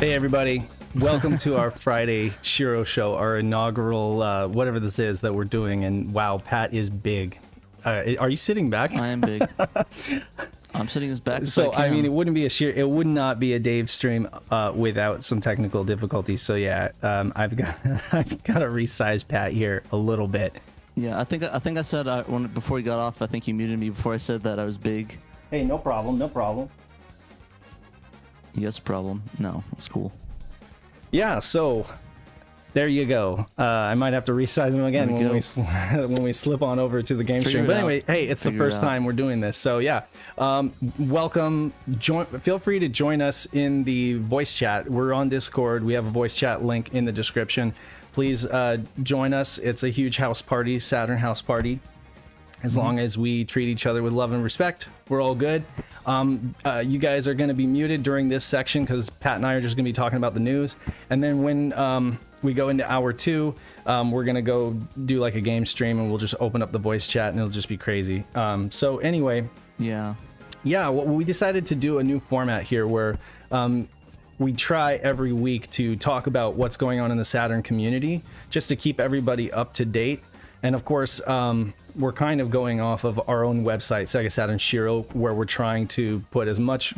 Hey everybody, welcome to our Friday SHIRO show, our inaugural whatever this is that we're doing. And wow, Pat is big. Are you sitting back? I am big. I'm sitting as back as So I can. I mean, it wouldn't be a SHIRO, it would not be a Dave stream without some technical difficulties. So yeah, I've got to resize Pat here a little bit. Yeah, I think I said before you got off. I think you muted me before I said that I was big. Hey, no problem, no problem. Yes, problem. No, it's cool. Yeah, so there you go. I might have to resize him again when we slip on over to the game stream. But anyway, hey, it's the first time we're doing this, so yeah. Welcome. Feel free to join us in the voice chat. We're on Discord. We have a voice chat link in the description. Please join us. It's a huge house party, Saturn house party. As long as we treat each other with love and respect, we're all good. You guys are going to be muted during this section because Pat and I are just going to be talking about the news. And then when we go into hour 2, we're going to go do like a game stream and we'll just open up the voice chat and it'll just be crazy. So anyway, yeah, we decided to do a new format here where we try every week to talk about what's going on in the Saturn community just to keep everybody up to date. And of course, we're kind of going off of our own website, SEGA Saturn SHIRO, where we're trying to put as much,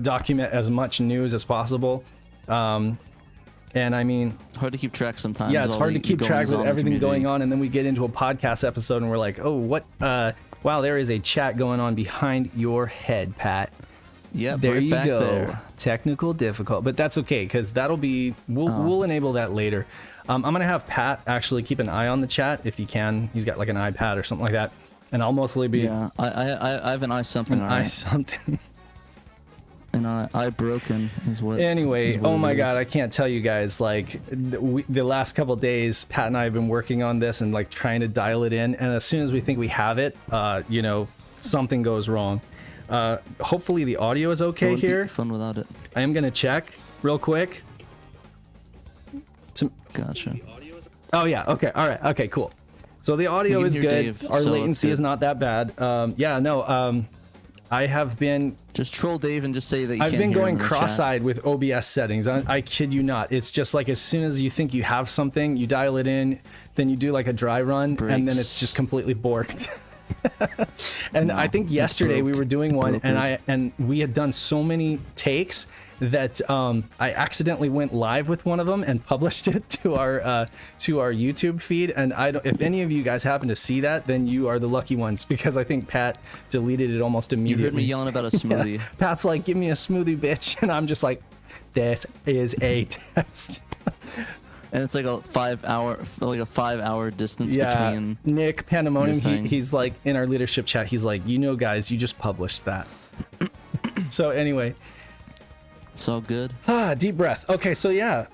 document as much news as possible. And I mean, hard to keep track sometimes. Yeah, it's hard to keep track with everything going on. And then we get into a podcast episode and we're like, oh, what? Wow, there is a chat going on behind your head, Pat. Yeah, there right you back go. There. Technical difficult, but that's okay because that'll be we'll enable that later. I'm gonna have Pat actually keep an eye on the chat if he can. He's got like an iPad or something like that, and I'll mostly be I have an eye something. Eye something. An eye broken is what. Anyway, is what oh my is. God, I can't tell you guys. Like the last couple of days, Pat and I have been working on this and like trying to dial it in. And as soon as we think we have it, you know, something goes wrong. Hopefully the audio is okay here. Be fun without it. I am gonna check real quick. Gotcha. Oh yeah. Okay. All right. Okay. Cool. So the audio is good. Dave, Our latency is not that bad. Yeah. No. I have been just troll Dave and just say that you I've can't been hear going him in the cross-eyed with OBS settings. I kid you not. It's just like as soon as you think you have something, you dial it in, then you do like a dry run, and then it's just completely borked. And I think yesterday we were doing one, and we had done so many takes that I accidentally went live with one of them and published it to our YouTube feed. And if any of you guys happen to see that, then you are the lucky ones because I think Pat deleted it almost immediately. You heard me yelling about a smoothie. Yeah. Pat's like, "Give me a smoothie, bitch," and I'm just like, "This is a test." And it's like a 5 hour distance between. Nick Pandemonium, he's like in our leadership chat. He's like, "You know, guys, you just published that." So anyway. It's all good. Deep breath. Okay, so yeah,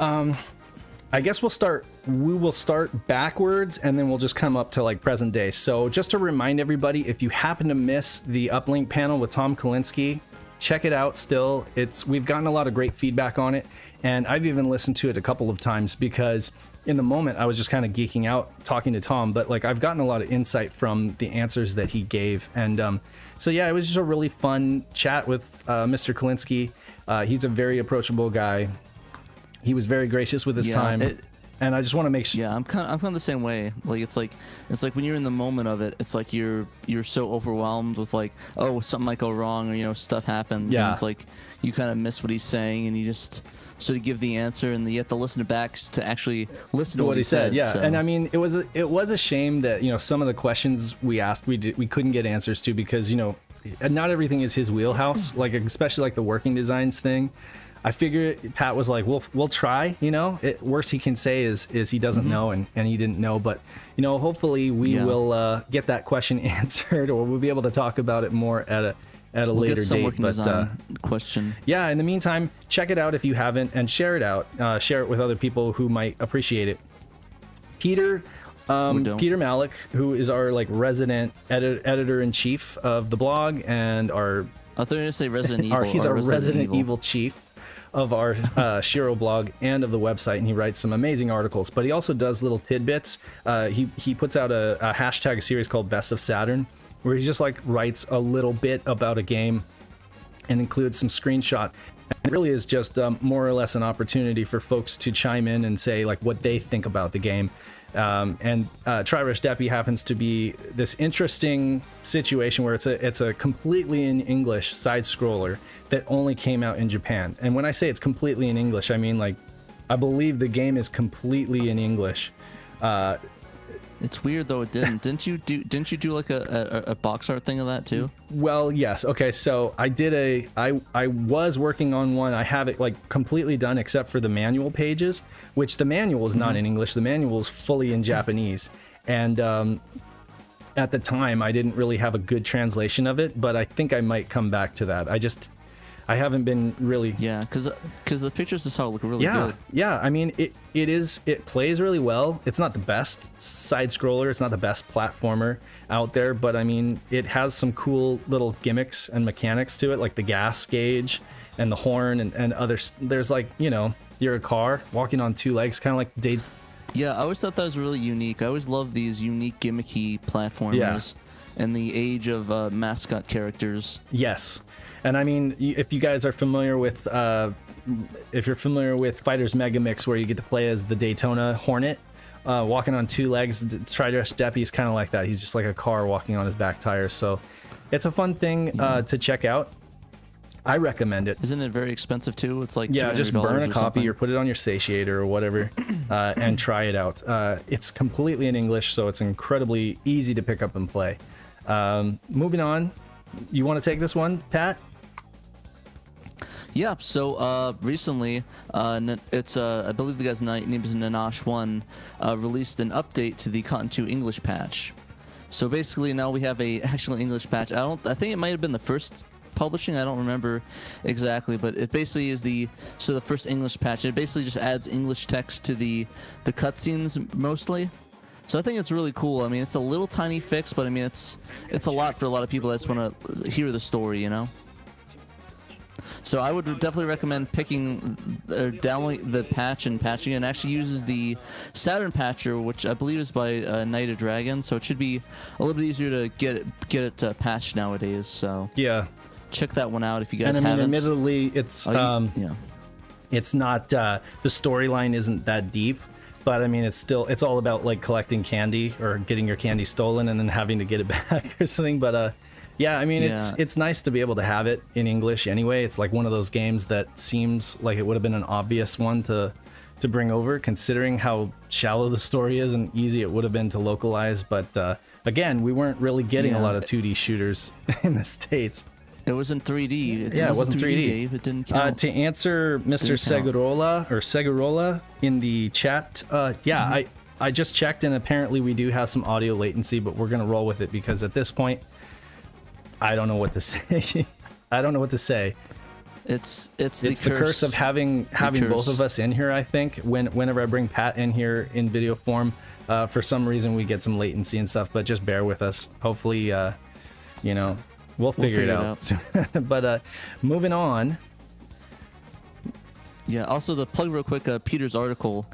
I guess we will start backwards and then we'll just come up to like present day. So just to remind everybody, if you happen to miss the uplink panel with Tom Kalinske, check it out still. We've gotten a lot of great feedback on it, and I've even listened to it a couple of times because in the moment I was just kind of geeking out talking to Tom, but like I've gotten a lot of insight from the answers that he gave. And so yeah, it was just a really fun chat with Mr. Kalinske. He's a very approachable guy. He was very gracious with his time, and I just want to make sure. Yeah, I'm kind of the same way. Like it's like when you're in the moment of it, it's like you're so overwhelmed with like, oh, something might go wrong, or you know, stuff happens. Yeah. And it's like you kind of miss what he's saying, and you just sort of give the answer, and you have to listen back to actually listen to what he said. Yeah, so. And I mean, it was a shame that, you know, some of the questions we asked we couldn't get answers to because, you know, not everything is his wheelhouse, like especially like the working designs thing. I figure Pat was like, we'll try, you know. Worst he can say is he doesn't know and he didn't know, but you know, hopefully we will get that question answered, or we'll be able to talk about it more at a later date. But question. Yeah, in the meantime, check it out if you haven't, and share it out. Share it with other people who might appreciate it. Peter Malik, who is our like resident editor-in-chief of the blog, and our I thought you were gonna say Resident Evil. He's our Resident Evil chief of our SHIRO blog and of the website, and he writes some amazing articles. But he also does little tidbits. He puts out a hashtag series called Best of Saturn, where he just like writes a little bit about a game and includes some screenshot It really is just more or less an opportunity for folks to chime in and say like what they think about the game. And Tri-Rush Deppy happens to be this interesting situation where it's a completely in English side scroller that only came out in Japan. And when I say it's completely in English, I mean like I believe the game is completely in English. It's weird though. It didn't. Didn't you do like a box art thing of that too? Well, yes. Okay, so I was working on one. I have it like completely done except for the manual pages, which the manual is not in English. The manual is fully in Japanese. And at the time, I didn't really have a good translation of it, but I think I might come back to that. I haven't been really. Yeah, because the pictures just look really good. Yeah. I mean, it plays really well. It's not the best side scroller. It's not the best platformer out there, but I mean, it has some cool little gimmicks and mechanics to it, like the gas gauge and the horn and others. There's like, you know, you're a car walking on two legs, kind of like Yeah, I always thought that was really unique. I always love these unique gimmicky platformers and the age of mascot characters. Yes. And I mean, if you guys are familiar with, if you're familiar with Fighters Mega Mix, where you get to play as the Daytona Hornet, walking on two legs, Tri-Rush Deppy is kind of like that. He's just like a car walking on his back tires. So it's a fun thing to check out. I recommend it. Isn't it very expensive too? It's like just burn a copy something. or put it on your satiator or whatever, and try it out. It's completely in English, so it's incredibly easy to pick up and play. Moving on, you want to take this one, Pat? Yeah, so recently, it's I believe the guy's name is Nanash1, released an update to the Cotton 2 English patch. So basically now we have a actual English patch. I think it might have been the first publishing, I don't remember exactly, but it basically is the first English patch. It basically just adds English text to the cutscenes mostly. So I think it's really cool. I mean, it's a little tiny fix, but I mean it's a lot for a lot of people that just want to hear the story, you know. So I would definitely recommend picking or downloading the patch and patching it. And actually uses the Saturn patcher, which I believe is by Night of Dragon. So it should be a little bit easier to get it patched nowadays. So yeah, check that one out if you guys haven't. And I mean, admittedly, it's it's not the storyline isn't that deep, but I mean it's all about like collecting candy or getting your candy stolen and then having to get it back or something. But yeah, I mean, it's nice to be able to have it in English anyway. It's like one of those games that seems like it would have been an obvious one to bring over, considering how shallow the story is and easy it would have been to localize. But again, we weren't really getting a lot of 2D shooters in the States. It was in 3D. It wasn't 3D. Dave. It didn't count. To answer Mr. Segurola in the chat, I just checked and apparently we do have some audio latency, but we're going to roll with it because at this point, I don't know what to say. I don't know what to say. It's the curse of having both of us in here. I think whenever I bring Pat in here in video form, for some reason we get some latency and stuff. But just bear with us. Hopefully, we'll figure it out. But moving on. Yeah. Also, to plug real quick, Peter's article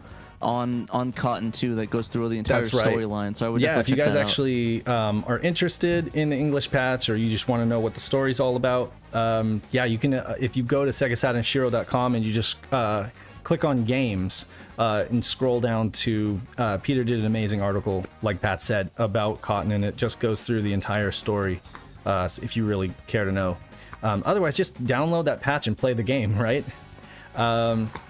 on Cotton 2 that goes through the entire storyline. So I would if you guys actually are interested in the English patch or you just want to know what the story's all about, you can if you go to SEGA and you just click on games and scroll down to Peter did an amazing article, like Pat said, about Cotton, and it just goes through the entire story if you really care to know. Otherwise, just download that patch and play the game, right?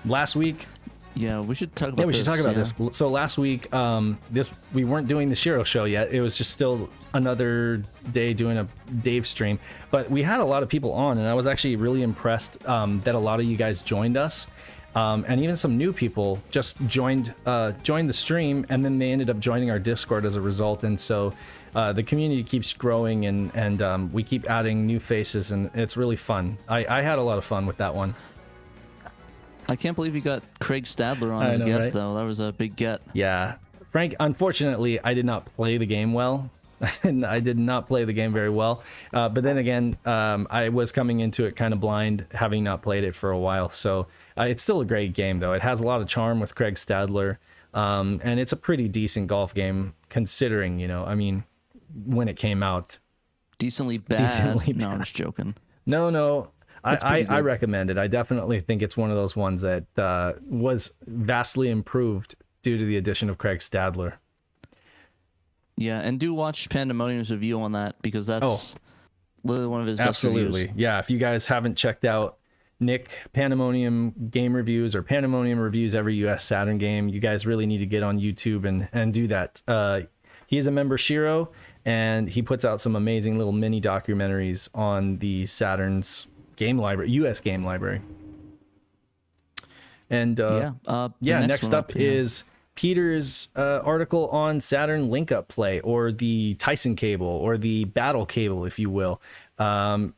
Last week. Yeah, we should talk about this. Yeah, we should talk about this. So last week, we weren't doing the SHIRO show yet. It was just still another day doing a Dave stream. But we had a lot of people on, and I was actually really impressed that a lot of you guys joined us. And even some new people just joined the stream, and then they ended up joining our Discord as a result. And so the community keeps growing, and we keep adding new faces, and it's really fun. I had a lot of fun with that one. I can't believe you got Craig Stadler on as a guest, though. That was a big get. Yeah. Frank, unfortunately, I did not play the game well. I did not play the game very well. But then again, I was coming into it kind of blind, having not played it for a while. So it's still a great game, though. It has a lot of charm with Craig Stadler. And it's a pretty decent golf game, considering, when it came out. Decently bad. No, I'm just joking. No. I recommend it. I definitely think it's one of those ones that was vastly improved due to the addition of Craig Stadler. Yeah, and do watch Pandemonium's review on that, because that's literally one of his best reviews. Yeah, if you guys haven't checked out Nick Pandemonium game reviews or Pandemonium reviews every US Saturn game, you guys really need to get on YouTube and do that. He is a member SHIRO, and he puts out some amazing little mini documentaries on the Saturn's game library, US game library. And next up is Peter's article on Saturn link up play, or the Tyson cable, or the battle cable, if you will. The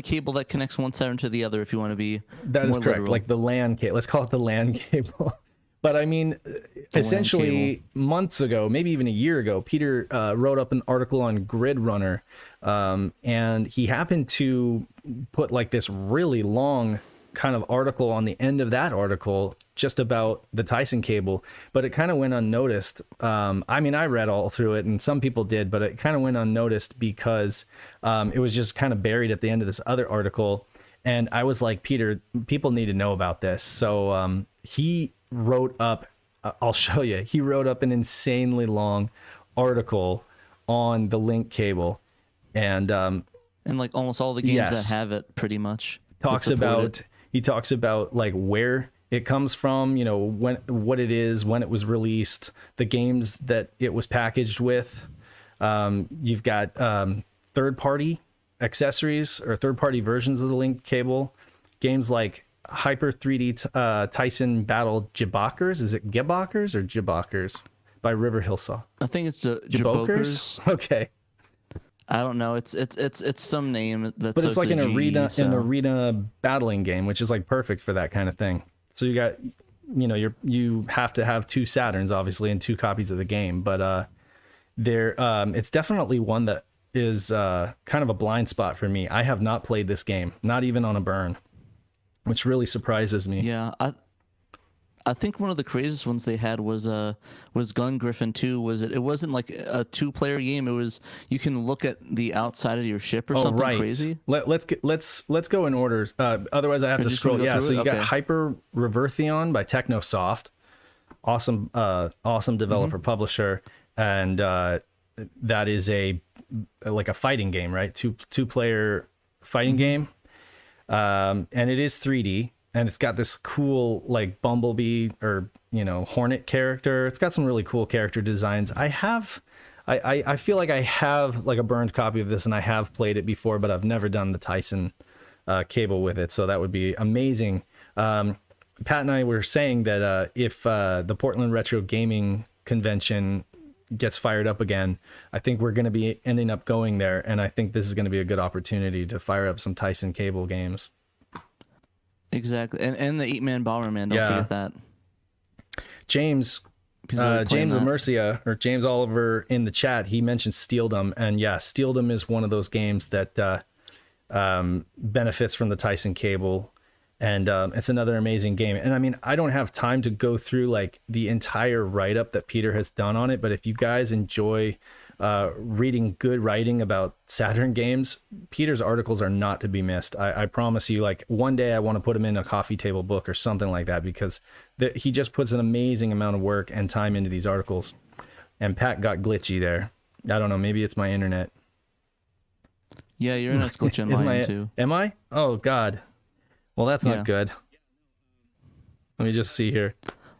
cable that connects one Saturn to the other, if you want to be that is correct, literal. Like the LAN cable. Let's call it the LAN cable. But I mean, essentially months ago, maybe even a year ago, Peter wrote up an article on Grid Runner, and he happened to put like this really long kind of article on the end of that article just about the Tyson cable, but it kind of went unnoticed. I mean, I read all through it, and some people did, but it kind of went unnoticed because it was just kind of buried at the end of this other article. And I was like, Peter, people need to know about this. So he wrote up, I'll show you, he wrote up an insanely long article on the link cable. And like almost all the games that have it, pretty much. He talks about like where it comes from, you know, what it is, when it was released, the games that it was packaged with. You've got third-party accessories or third-party versions of the link cable. Games like Hyper 3D Tyson Battle Jibokers. Is it Gibokers or Jibokers by River Hillsaw? I think it's Jibokers. Okay. I don't know. It's some name that's. But it's like an arena battling game, which is like perfect for that kind of thing. So you got, you know, you have to have two Saturns obviously and two copies of the game, but it's definitely one that is kind of a blind spot for me. I have not played this game, not even on a burn, which really surprises me. Yeah, I think one of the craziest ones they had was Gun Griffin 2. It wasn't like a 2-player game. It was, you can look at the outside of your ship or something crazy. Let's go in order. Otherwise I have to scroll. Yeah, so you got Hyper Reverthion by Technosoft. Awesome developer publisher, and that is like a fighting game, right? Two-player fighting game. And it is 3D. And it's got this cool like Bumblebee or, you know, Hornet character. It's got some really cool character designs. I feel like I have like a burned copy of this, and I have played it before, but I've never done the Tyson cable with it. So that would be amazing. Pat and I were saying that if the Portland Retro Gaming Convention gets fired up again, I think we're going to be ending up going there. And I think this is going to be a good opportunity to fire up some Tyson cable games. Exactly, and the 8-Man Bomberman, don't forget that. James Amercia, or James Oliver in the chat, he mentioned Steeldom, and yeah, Steeldom is one of those games that benefits from the Tyson cable, and it's another amazing game. And I mean, I don't have time to go through like the entire write-up that Peter has done on it, but if you guys enjoy reading good writing about Saturn games, Peter's articles are not to be missed. I promise you, like one day I want to put him in a coffee table book or something like that, because he just puts an amazing amount of work and time into these articles. And Pat got glitchy there. I don't know, maybe it's my internet. Yeah, your internet's glitching on mine too. Am I? Oh God. Well, that's not good. Let me just see here.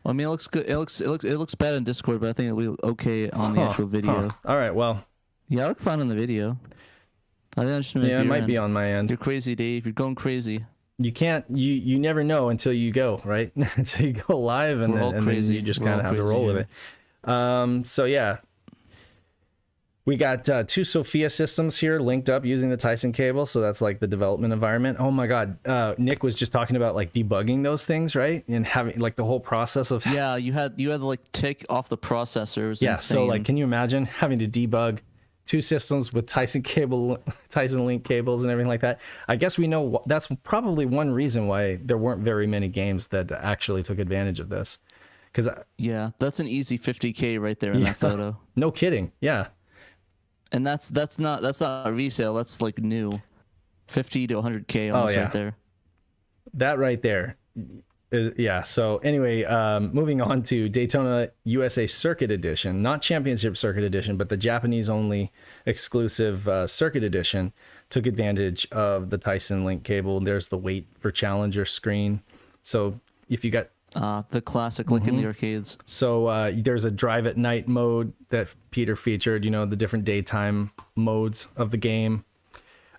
Well, I mean, it looks good. It looks bad in Discord, but I think it'll be okay on the actual video. All right, well. Yeah, I look fine on the video. I think it might be on my end. You're crazy, Dave. You're going crazy. You can't. You never know until you go, right? Until you go live, and then you just kind of have to roll with it. So yeah. We got two Sophia systems here linked up using the Tyson cable, so that's like the development environment. Oh my God, Nick was just talking about like debugging those things, right? And having like the whole process of you had to like take off the processors. Yeah, insane. So like, can you imagine having to debug two systems with Tyson link cables and everything like that? I guess we know that's probably one reason why there weren't very many games that actually took advantage of this. Because that's an easy 50K right there in that photo. No kidding. Yeah. And that's not a resale. That's like new. 50 to 100K almost right there. That right there. Yeah. So anyway, moving on to Daytona USA Circuit Edition, not Championship Circuit Edition, but the Japanese only exclusive Circuit Edition, took advantage of the Tyson link cable. There's the wait for Challenger screen. So if you got the classic link in the arcades. So there's a drive at night mode that Peter featured, you know, the different daytime modes of the game.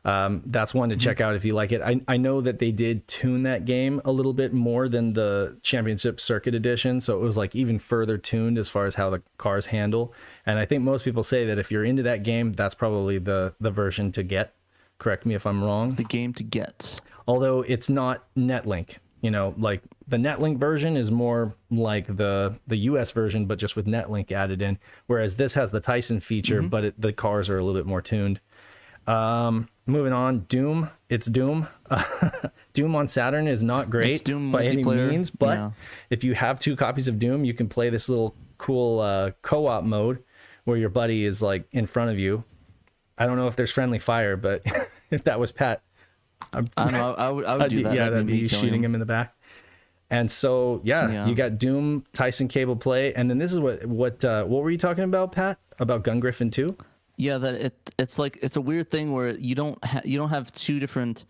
That's one to check out if you like it. I know that they did tune that game a little bit more than the Championship Circuit Edition, so it was like even further tuned as far as how the cars handle. And I think most people say that if you're into that game, that's probably the version to get. Correct me if I'm wrong. The game to get. Although it's not Netlink. You know, like the Netlink version is more like the US version, but just with Netlink added in. Whereas this has the Tyson feature, but the cars are a little bit more tuned. Moving on, Doom. It's Doom. Doom on Saturn is not great by any means, but if you have 2 copies of Doom, you can play this little cool co-op mode where your buddy is like in front of you. I don't know if there's friendly fire, but if that was Pat, I don't know. I would do that. Yeah, that'd be shooting him in the back. And so, you got Doom, Tyson cable play, and then this is what were you talking about, Pat? About Gun Griffin 2? Yeah, that it's like it's a weird thing where you don't have 2 different,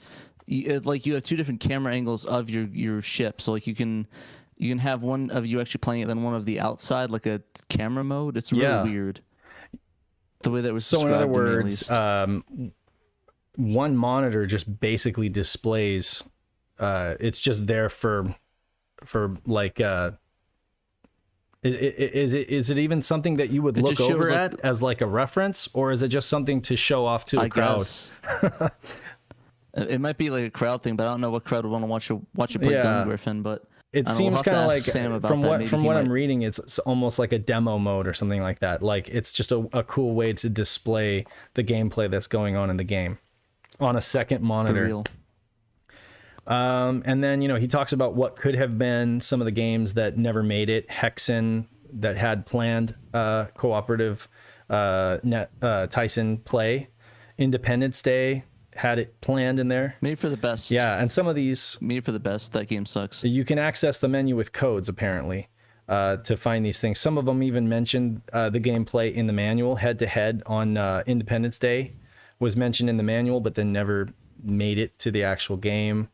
you have 2 different camera angles of your ship. So like you can have one of you actually playing it, then one of the outside, like a camera mode. It's really weird. The way that was so. In other words, one monitor just basically displays. It's just there for like. Is it even something that you would look over at as like a reference, or is it just something to show off to a crowd? It might be like a crowd thing, but I don't know what crowd would want to watch you play Gun Griffin. But it seems kind of like from what I'm reading, it's almost like a demo mode or something like that. Like it's just a cool way to display the gameplay that's going on in the game on a second monitor. For real. And then, you know, he talks about what could have been some of the games that never made it. Hexen, that had planned cooperative Tyson play. Independence Day had it planned in there. Made for the best. Yeah, and some of these... Made for the best. That game sucks. You can access the menu with codes, apparently, to find these things. Some of them even mentioned the gameplay in the manual. Head-to-head on Independence Day was mentioned in the manual, but then never made it to the actual game.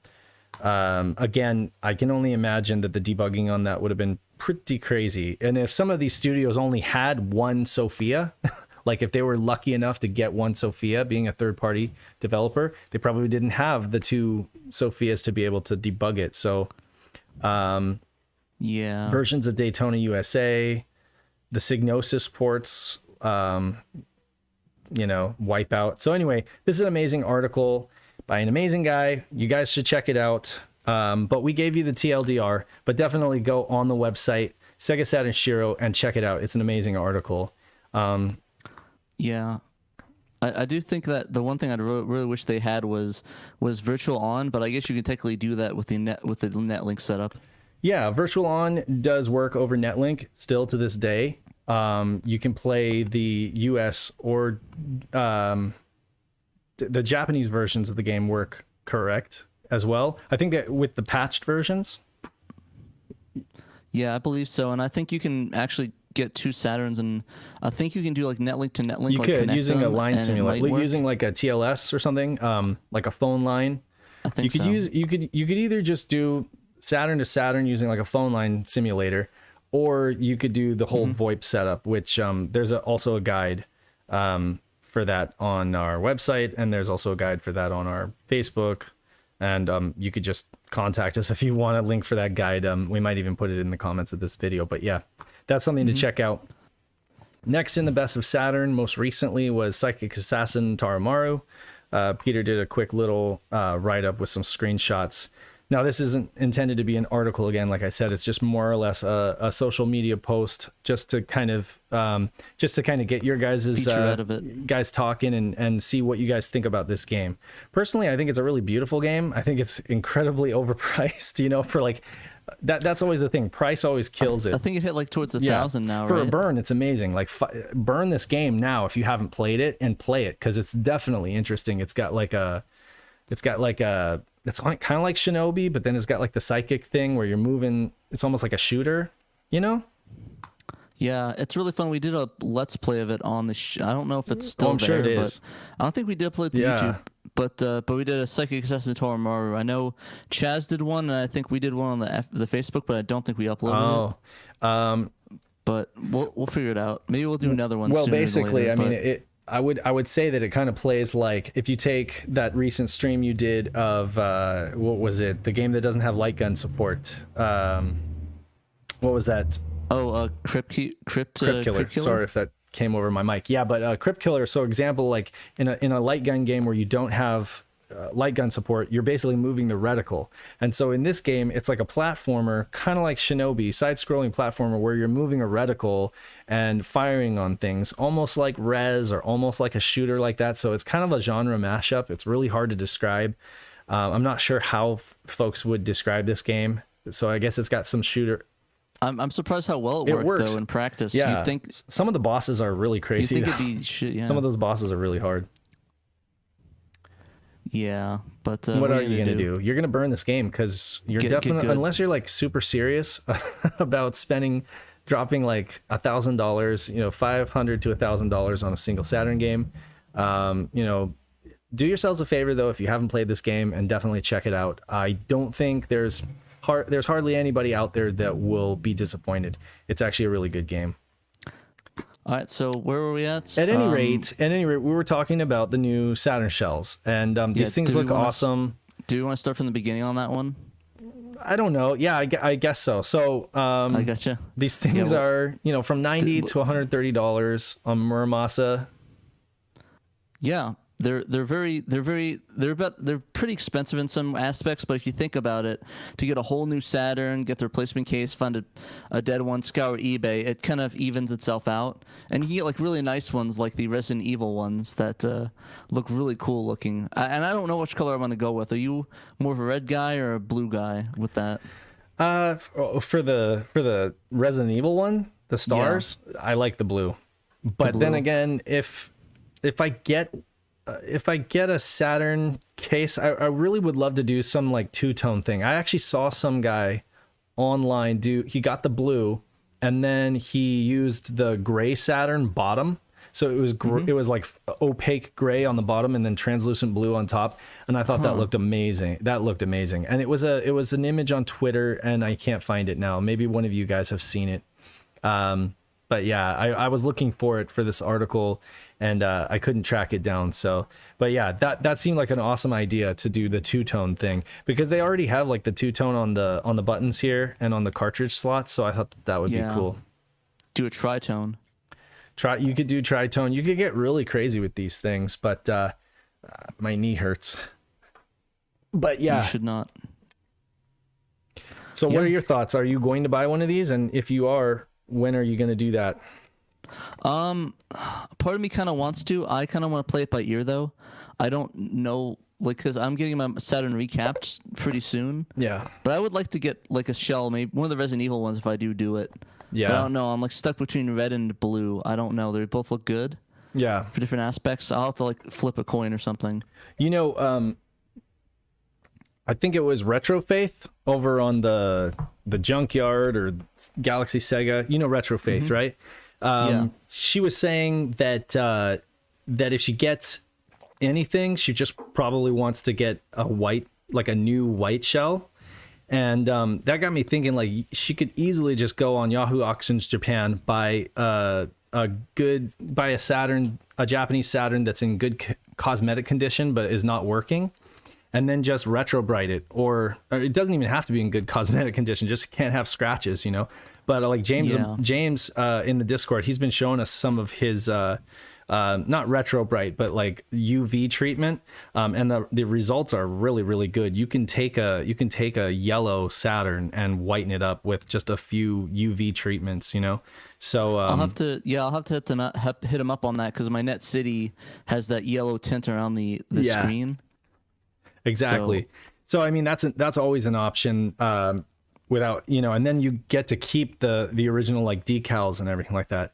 Again, I can only imagine that the debugging on that would have been pretty crazy. And if some of these studios only had one Sophia, like if they were lucky enough to get one Sophia, being a third-party developer, they probably didn't have the 2 Sophias to be able to debug it. So, versions of Daytona USA, the Psygnosis ports, Wipeout. So anyway, this is an amazing article by an amazing guy. You guys should check it out. But we gave you the TLDR, but definitely go on the website, SEGA Saturn SHIRO, and check it out. It's an amazing article. I do think that the one thing I'd really wish they had was virtual on, but I guess you can technically do that with the Netlink setup. Yeah, virtual on does work over Netlink still to this day. You can play the US or the Japanese versions of the game work correct as well. I think that with the patched versions. Yeah, I believe so. And I think you can actually get 2 Saturns, and I think you can do like Netlink to Netlink. You could, using a line simulator, using like a TLS or something, like a phone line. I think you could either just do Saturn to Saturn using like a phone line simulator, or you could do the whole VoIP setup, which there's also a guide for that on our website, and there's also a guide for that on our Facebook. And you could just contact us if you want a link for that guide. We might even put it in the comments of this video. But yeah, that's something to check out. Next in the Best of Saturn, most recently, was Psychic Assassin Tarumaru. Peter did a quick little write-up with some screenshots. Now, this isn't intended to be an article again. Like I said, it's just more or less a social media post just to kind of get your guys talking and see what you guys think about this game. Personally, I think it's a really beautiful game. I think it's incredibly overpriced, for like that's always the thing. Price always kills it. I think it hit like towards 1,000 now, for right? a burn, it's amazing. Like burn this game now if you haven't played it, and play it, because it's definitely interesting. It's got like It's got like it's kind of like Shinobi, but then it's got like the psychic thing where you're moving. It's almost like a shooter, you know? Yeah, it's really fun. We did a Let's Play of it on the. I don't know if it's still I'm there, sure it but is. I don't think we did upload it to YouTube. But we did a Psychic Assassin Toromaru. I know Chaz did one, and I think we did one on the Facebook, but I don't think we uploaded it. But we'll figure it out. Maybe we'll do another one. Well, sooner basically, than later, I mean, I would say that it kind of plays like if you take that recent stream you did of what was it? The game that doesn't have light gun support. What was that? Oh, Crypt Killer. Sorry if that came over my mic. Yeah, but Crypt Killer. So example, like in a light gun game where you don't have light gun support, you're basically moving the reticle. And so in this game, it's like a platformer, kind of like Shinobi, side-scrolling platformer where you're moving a reticle and firing on things, almost like Rez or almost like a shooter like that. So it's kind of a genre mashup. It's really hard to describe. I'm not sure how folks would describe this game. So I guess it's got some shooter. I'm surprised how well it worked though in practice. Yeah, you'd think some of the bosses are really crazy. You think it'd be shit, yeah. Some of those bosses are really hard. Yeah, but what are you gonna do? You're gonna burn this game because you're definitely, unless you're like super serious about dropping like $1,000, you know, $500 to $1,000 on a single Saturn game. You know, do yourselves a favor though if you haven't played this game, and definitely check it out. I don't think there's hardly anybody out there that will be disappointed. It's actually a really good game. All right, so where were we at? At any rate, we were talking about the new Saturn shells, and these things look awesome. Do you want to start from the beginning on that one? I don't know. Yeah, I guess so. So I gotcha. These things are, you know, from $90 to $130 on Muramasa. Yeah. They're pretty expensive in some aspects, but if you think about it, to get a whole new Saturn, get the replacement case, find a dead one, scour eBay, it kind of evens itself out. And you can get like really nice ones like the Resident Evil ones that look really cool looking. And I don't know which color I'm going to go with. Are you more of a red guy or a blue guy with that? For the Resident Evil one, the stars, yeah. I like the blue. But then again, if I get a Saturn case, I really would love to do some like two-tone thing. I actually saw some guy online he got the blue and then he used the gray Saturn bottom. So it was it was like opaque gray on the bottom and then translucent blue on top. And I thought that looked amazing. And it was an image on Twitter and I can't find it now. Maybe one of you guys have seen it. But yeah, I was looking for it for this article and I couldn't track it down. So, but yeah, that seemed like an awesome idea to do the two-tone thing because they already have like the two-tone on the buttons here and on the cartridge slots. So I thought that would be cool. Do a tritone. You could do tritone. You could get really crazy with these things, but my knee hurts. But yeah, you should not. So what are your thoughts? Are you going to buy one of these? And if you are, when are you going to do that? Part of me kind of wants to. I kind of want to play it by ear though. I don't know, like, because I'm getting my Saturn recapped pretty soon. Yeah. But I would like to get like a shell, maybe one of the Resident Evil ones if I do it. Yeah. But I don't know. I'm like stuck between red and blue. I don't know. They both look good. Yeah. For different aspects. I'll have to like flip a coin or something. You know, I think it was Retro Faith over on the Junkyard or Galaxy Sega. You know Retro Faith, right? Yeah. She was saying that that if she gets anything, she just probably wants to get a new white shell. And that got me thinking, like, she could easily just go on Yahoo Auctions Japan, buy a Saturn, a Japanese Saturn that's in good cosmetic condition but is not working, and then just retro bright it, or it doesn't even have to be in good cosmetic condition, just can't have scratches, you know. But like James in the Discord, he's been showing us some of his not retro bright, but like UV treatment, and the results are really, really good. You can take a yellow Saturn and whiten it up with just a few UV treatments, you know. So I'll have to hit him up on that because my Net City has that yellow tint around the screen. Exactly. So I mean that's always an option. Without, you know, and then you get to keep the original like decals and everything like that.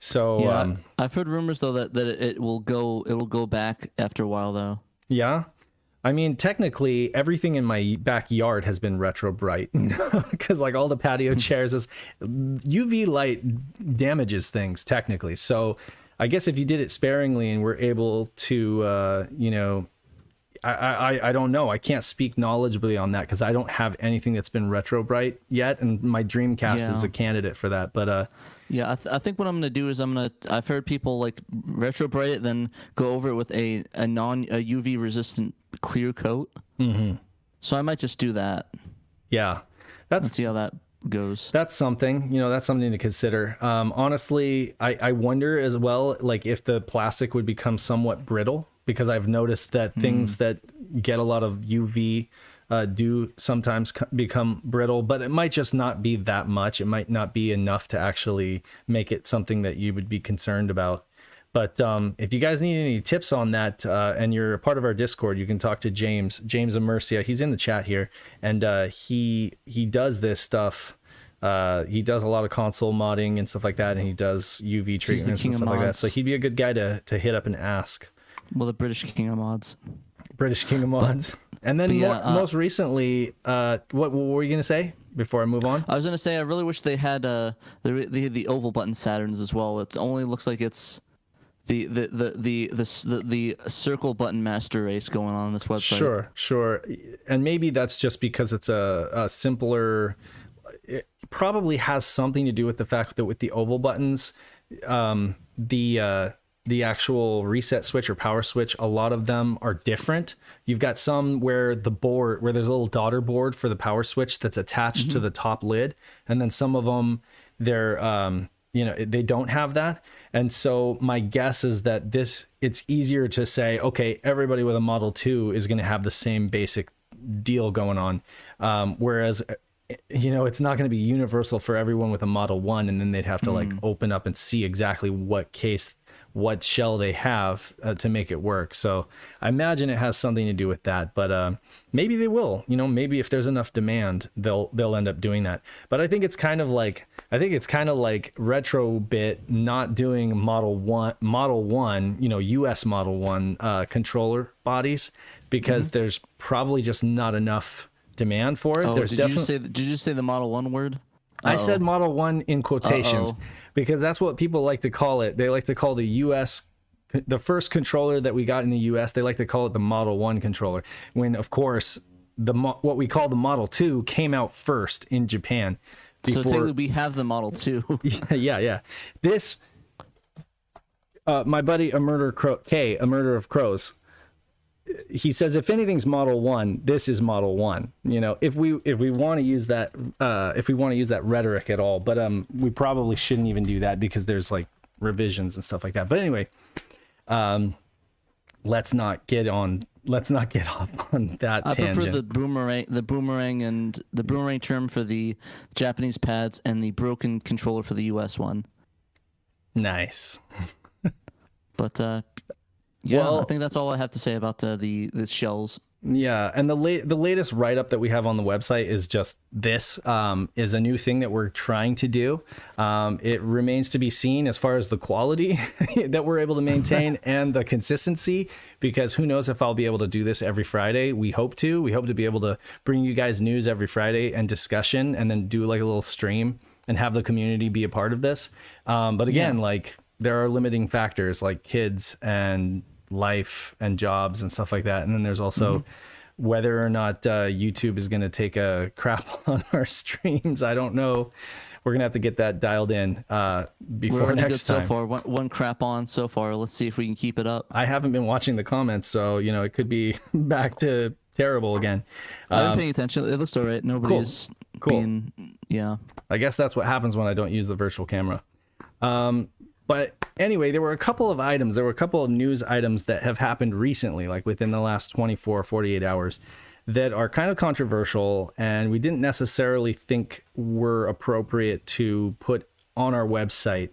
So yeah, I've heard rumors though that it will go back after a while though. Yeah. I mean, technically, everything in my backyard has been retro bright, because like all the patio chairs, is UV light damages things technically. So I guess if you did it sparingly and were able to, I don't know. I can't speak knowledgeably on that because I don't have anything that's been retro bright yet, and my Dreamcast is a candidate for that. But yeah, I think what I'm gonna do is I've heard people like retro bright it, then go over it with a UV resistant clear coat. Mm-hmm. So I might just do that. Yeah, let's see how that goes. That's something, that's something to consider. Honestly, I wonder as well, like if the plastic would become somewhat brittle, because I've noticed that things that get a lot of UV do sometimes become brittle, but it might just not be that much. It might not be enough to actually make it something that you would be concerned about. But if you guys need any tips on that, and you're a part of our Discord, you can talk to James Amercia. He's in the chat here, and he does this stuff. He does a lot of console modding and stuff like that, and he does UV treatments and stuff like that. So he'd be a good guy to hit up and ask. Well, the British King of Mods. And then most recently, what were you gonna say before I move on? I was gonna say I really wish they had the oval button Saturns as well. It only looks like it's the circle button master race going on this website. Sure. And maybe that's just because it's a simpler. It probably has something to do with the fact that with the oval buttons, the actual reset switch or power switch, a lot of them are different. You've got some where there's a little daughter board for the power switch that's attached to the top lid, and then some of them they don't have that. And so my guess is that it's easier to say, okay, everybody with a Model 2 is going to have the same basic deal going on, whereas it's not going to be universal for everyone with a Model 1, and then they'd have to like open up and see exactly what shell they have to make it work. So I imagine it has something to do with that, but maybe they will, maybe if there's enough demand, they'll end up doing that. But I think it's kind of like Retrobit not doing Model 1, US Model 1 controller bodies, because there's probably just not enough demand for it. Did you say the Model 1 word? I said Model 1 in quotations. Because that's what people like to call it. They like to call the first controller that we got in the US, they like to call it the Model 1 controller. When, of course, what we call the Model 2 came out first in Japan. So technically we have the Model 2. Yeah. This, my buddy, a murder of crows, he says if anything's Model 1, this is Model 1. If we want to use that rhetoric at all, but we probably shouldn't even do that because there's like revisions and stuff like that. But anyway, let's not get off on that tangent. I prefer the boomerang term for the Japanese pads and the broken controller for the US one. Nice. But yeah, well, I think that's all I have to say about the shells. Yeah, and the latest write-up that we have on the website is just this is a new thing that we're trying to do. It remains to be seen as far as the quality that we're able to maintain and the consistency, because who knows if I'll be able to do this every Friday. We hope to be able to bring you guys news every Friday and discussion, and then do like a little stream and have the community be a part of this. But again, like there are limiting factors like kids and life and jobs and stuff like that, and then there's also whether or not YouTube is going to take a crap on our streams. I don't know. We're gonna have to get that dialed in before next time. So far, one crap on so far. Let's see if we can keep it up. I haven't been watching the comments, so it could be back to terrible again. I've been paying attention. It looks all right. Nobody's being, I guess that's what happens when I don't use the virtual camera. But anyway, there were a couple of items. There were a couple of news items that have happened recently, like within the last 24, 48 hours, that are kind of controversial, and we didn't necessarily think were appropriate to put on our website,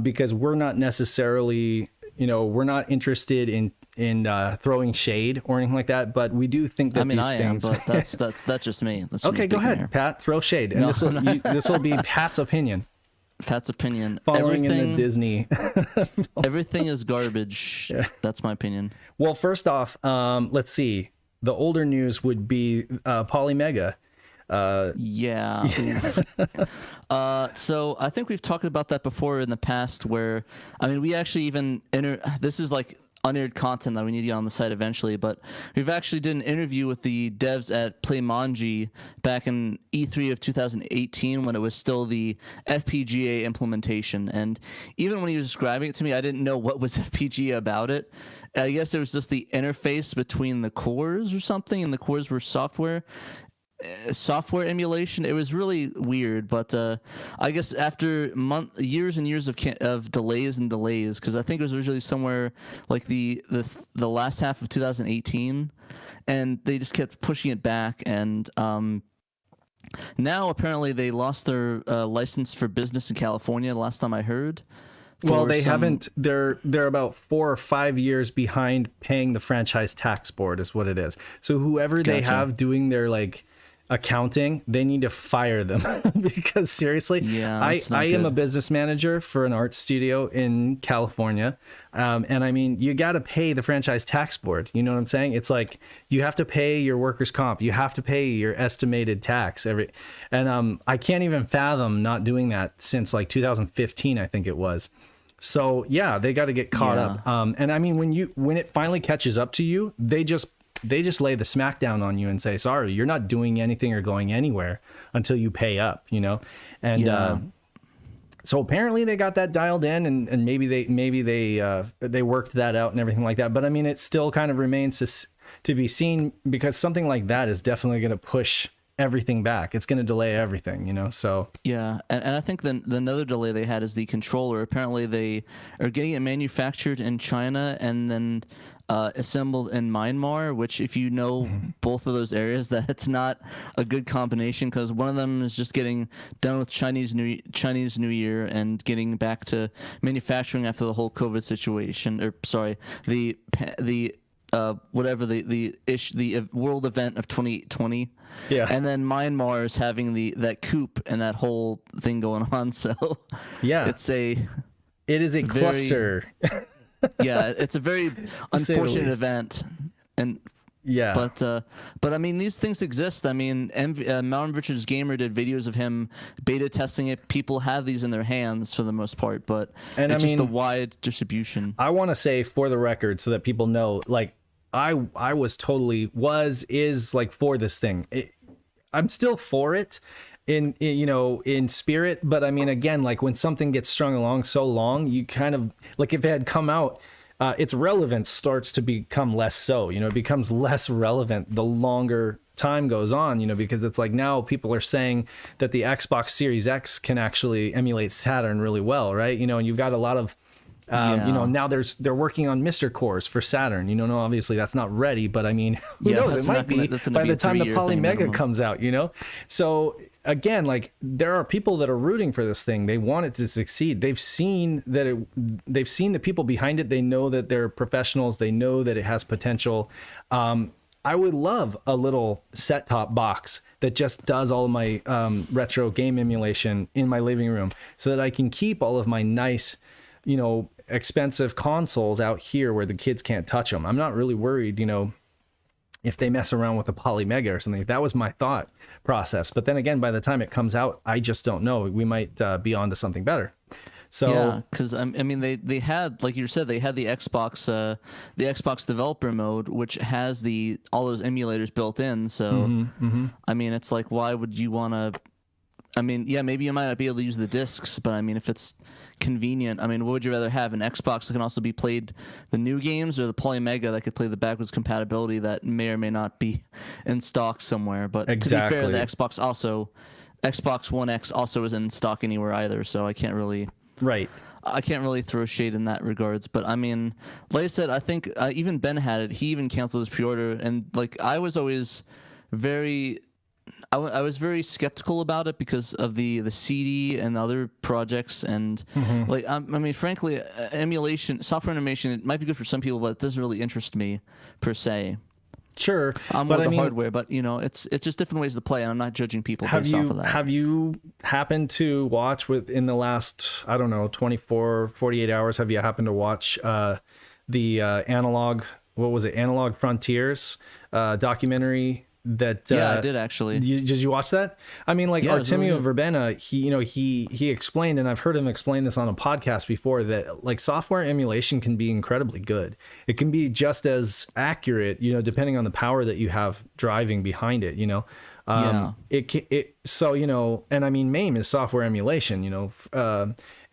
because we're not necessarily, we're not interested in throwing shade or anything like that. But we do think that these things. I am, but that's just me. That's okay, go ahead, here. Pat. Throw shade, and this will be Pat's opinion. Pat's opinion. Following in the Disney. Everything is garbage. Yeah. That's my opinion. Well, first off, let's see. the older news would be Polymega. Yeah. So I think we've talked about that before in the past, where I mean, we actually even this is like unaired content that we need to get on the site eventually, but we've actually did an interview with the devs at Playmonji back in E3 of 2018 when it was still the FPGA implementation. And even when he was describing it to me, I didn't know what was FPGA about it. I guess it was just the interface between the cores or something, and the cores were software emulation. It was really weird, but I guess after years and years of delays, because I think it was originally somewhere like the last half of 2018, and they just kept pushing it back, and now apparently they lost their license for business in California. The last time I heard. Well, they haven't. They're about 4 or 5 years behind paying the franchise tax board, is what it is. So whoever they have doing their like accounting, they need to fire them because seriously, I am a business manager for an art studio in California, and I mean, you got to pay the franchise tax board. You know what I'm saying? It's like you have to pay your workers' comp, you have to pay your estimated tax and I can't even fathom not doing that since like 2015, I think it was. So yeah, they got to get caught up. And I mean, when it finally catches up to you, they just lay the smackdown on you and say, sorry, you're not doing anything or going anywhere until you pay up, you know? And so apparently they got that dialed in, and maybe they worked that out and everything like that. But I mean, it still kind of remains to be seen, because something like that is definitely going to push everything back. It's going to delay everything, you know? So yeah, and I think the another delay they had is the controller. Apparently they are getting it manufactured in China and then assembled in Myanmar, which if you know both of those areas, that's not a good combination, because one of them is just getting done with Chinese New Year and getting back to manufacturing after the whole COVID situation, or sorry, the whatever the world event of 2020. Yeah. And then Myanmar is having that coup and that whole thing going on. So yeah, it is a cluster. Yeah, it's a very unfortunate event, and yeah, but I mean, these things exist. I mean, Mountain Richards Gamer did videos of him beta testing it. People have these in their hands for the most part, but it's just a wide distribution. I want to say, for the record, so that people know, like, I is like for this thing. I'm still for it in spirit, but I mean, again, like when something gets strung along so long, you kind of like, if it had come out, its relevance starts to become less so, it becomes less relevant the longer time goes on, because it's like now people are saying that the Xbox Series X can actually emulate Saturn really well, right? And you've got a lot of now they're working on Mr. cores for Saturn. No, obviously that's not ready, but I mean, who knows? It might be by the time the Polymega comes out, So again, like, there are people that are rooting for this thing. They want it to succeed. They've seen the people behind it. They know that they're professionals. They know that it has potential. I would love a little set-top box that just does all of my retro game emulation in my living room, so that I can keep all of my nice, expensive consoles out here where the kids can't touch them. I'm not really worried, if they mess around with a Polymega or something. That was my thought process. But then again, by the time it comes out, I just don't know. We might be on to something better. So yeah, because I mean, they had, like you said, they had the Xbox developer mode, which has all those emulators built in. So I mean, it's like, why would you want to? I mean, yeah, maybe you might not be able to use the discs, but I mean, if it's convenient, I mean, what would you rather have? An Xbox that can also be played the new games, or the Polymega that could play the backwards compatibility that may or may not be in stock somewhere? But exactly. To be fair, the Xbox One X also isn't in stock anywhere either, so I can't really throw shade in that regards. But I mean, like I said, I think even Ben had it. He even canceled his pre-order, and like I was always I was very skeptical about it because of the CD and other projects, and like I mean, frankly, software animation, it might be good for some people, but it doesn't really interest me per se. Sure, I'm more the hardware, but it's just different ways to play, and I'm not judging people based off of that. Have you happened to watch within the last, I don't know, 24, 48 hours? Have you happened to watch the analog what was it, Analog Frontiers documentary that I did actually. Did you watch that? I mean, like, Artemio really Verbena, he explained, and I've heard him explain this on a podcast before, that like software emulation can be incredibly good. It can be just as accurate, depending on the power that you have driving behind it, so, and I mean, MAME is software emulation,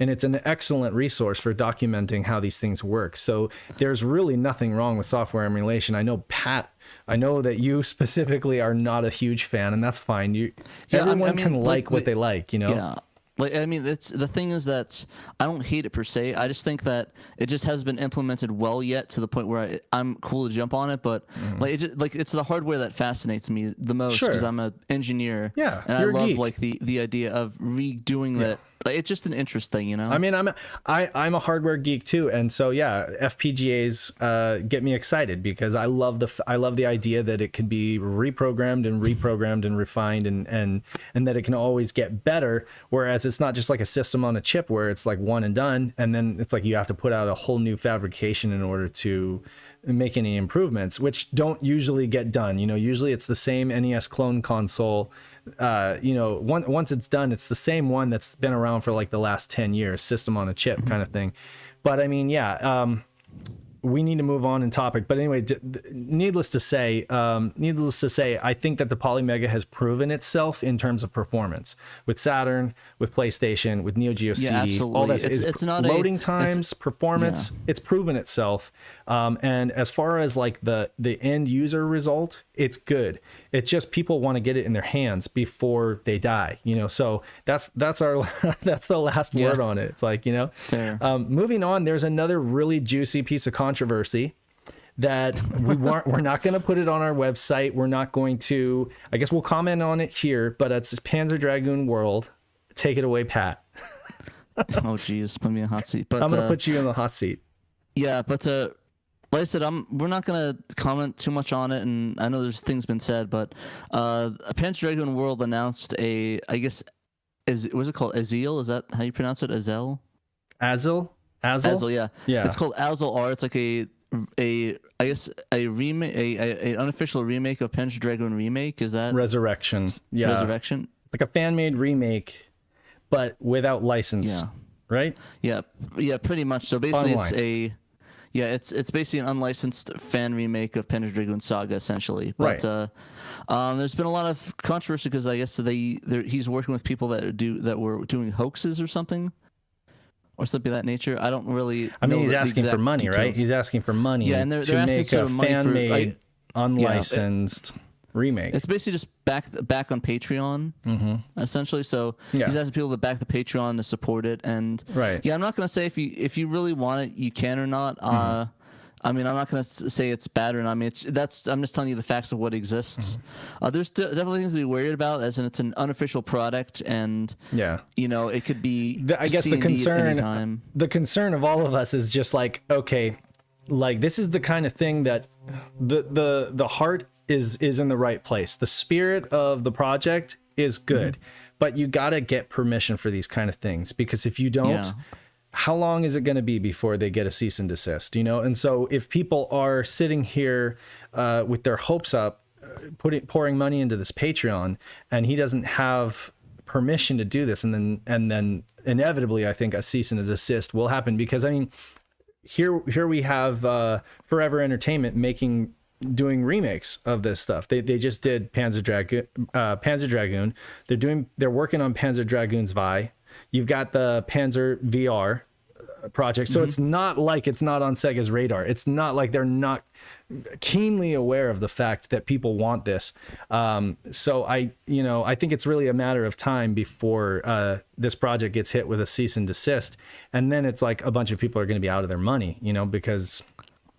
and it's an excellent resource for documenting how these things work. So there's really nothing wrong with software emulation. I know that you specifically are not a huge fan, and that's fine. Everyone can like what they like, Yeah. Like, I mean, it's the thing is that I don't hate it per se. I just think that it just hasn't been implemented well yet to the point where I'm cool to jump on it. But it's the hardware that fascinates me the most, because I'm an engineer. Yeah, and I love like the idea of redoing that. Like, it's just an interest thing, I mean, I'm a hardware geek too, and so FPGAs get me excited, because I love the idea that it can be reprogrammed and refined, and that it can always get better. Whereas it's not just like a system on a chip where it's like one and done, and then it's like you have to put out a whole new fabrication in order to make any improvements, which don't usually get done. Usually it's the same NES clone console. Once it's done, it's the same one that's been around for like the last 10 years, system on a chip kind of thing. But I mean, we need to move on in topic. But anyway, needless to say, I think that the Polymega has proven itself in terms of performance with Saturn, with PlayStation, with Neo Geo CD. All that it's not loading times, performance. Yeah. It's proven itself. And as far as like the end user result, it's good. It's just people want to get it in their hands before they die. So that's our that's the last word on it. It's like, moving on. There's another really juicy piece of controversy that we're not going to put it on our website. We're not going to, I guess we'll comment on it here, but it's Panzer Dragoon World. Take it away, Pat. Oh geez, put me in a hot seat. But I'm going to put you in the hot seat. Yeah, but like I said, we're not going to comment too much on it, and I know there's things been said, but Panzer Dragoon World announced was it called Azil? Is that how you pronounce it? Azil? Azil, yeah. It's called Azil R. It's like a remake, a unofficial remake of Panzer Dragoon Remake. Is that Resurrection? Yeah, Resurrection. It's like a fan-made remake, but without license. Yeah. Right? Yeah, pretty much. So basically, it's basically an unlicensed fan remake of Panzer Dragoon Saga, essentially. But there's been a lot of controversy because I guess he's working with people that were doing hoaxes or something. Or something of that nature. I don't really. I mean, he's asking for money, details. Right? He's asking for money. Yeah, and they're make a fan-made, unlicensed remake. It's basically just back on Patreon, essentially. So he's asking people to back the Patreon to support it, and I'm not gonna say if you really want it, you can or not. I mean, I'm not going to say it's bad or not. I mean, I'm just telling you the facts of what exists. There's definitely things to be worried about, as in it's an unofficial product, and it could be. I guess the concern of all of us is just like, okay, like this is the kind of thing that the heart is in the right place. The spirit of the project is good, but you got to get permission for these kind of things, because if you don't. How long is it going to be before they get a cease and desist, And so if people are sitting here with their hopes up, pouring money into this Patreon, and he doesn't have permission to do this, and then inevitably, I think a cease and desist will happen, because I mean, here we have Forever Entertainment doing remakes of this stuff. They just did Panzer Dragoon. They're working on Panzer Dragoon's Vi. You've got the Panzer VR project. So it's not like it's not on Sega's radar. It's not like they're not keenly aware of the fact that people want this. So I think it's really a matter of time before this project gets hit with a cease and desist. And then it's like a bunch of people are going to be out of their money, because...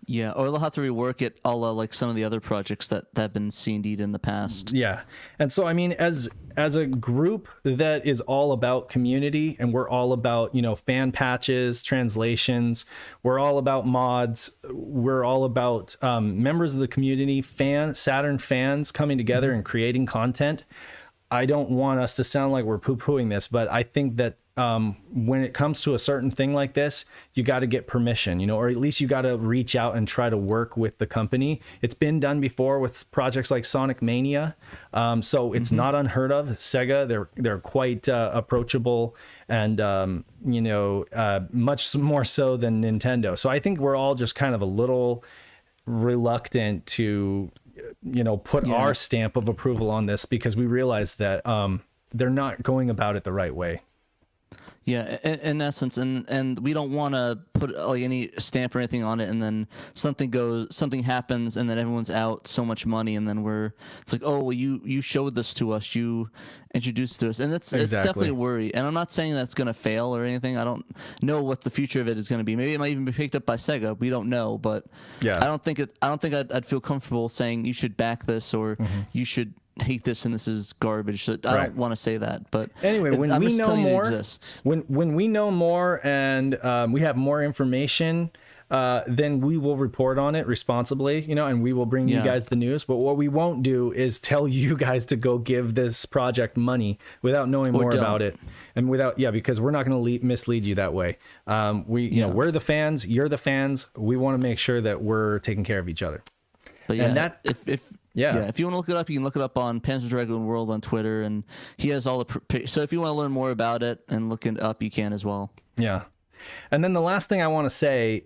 Yeah, or they'll have to rework it a la like some of the other projects that have been C&D'd in the past. Yeah. And so, I mean, as a group that is all about community, and we're all about, fan patches, translations, we're all about mods, we're all about members of the community, Saturn fans coming together and creating content. I don't want us to sound like we're poo-pooing this, but I think that when it comes to a certain thing like this, you got to get permission, you know, or at least you got to reach out and try to work with the company. It's been done before with projects like Sonic Mania. So it's not unheard of. SEGA, they're quite approachable and, you know, much more so than Nintendo. So I think we're all just kind of a little reluctant to, you know, put our stamp of approval on this because we realize that they're not going about it the right way. Yeah, in essence, and we don't want to put like any stamp or anything on it, and then something happens, and then everyone's out so much money, and then it's like, oh, well, you showed this to us, you introduced to us, and it's definitely a worry. And I'm not saying that's gonna fail or anything. I don't know what the future of it is gonna be. Maybe it might even be picked up by SEGA. We don't know, but yeah, I don't think I'd feel comfortable saying you should back this or you should hate this and this is garbage. So I don't want to say that, but anyway, when we know more, when we know more and we have more information, then we will report on it responsibly, you know, and we will bring you guys the news. But what we won't do is tell you guys to go give this project money without knowing more about it, and without because we're not going to mislead you that way. You know, we're the fans, you're the fans. We want to make sure that we're taking care of each other. But and that if you want to look it up, you can look it up on Panzer Dragoon World on Twitter, and he has all the. So if you want to learn more about it and look it up, you can as well. Yeah. And then the last thing I want to say,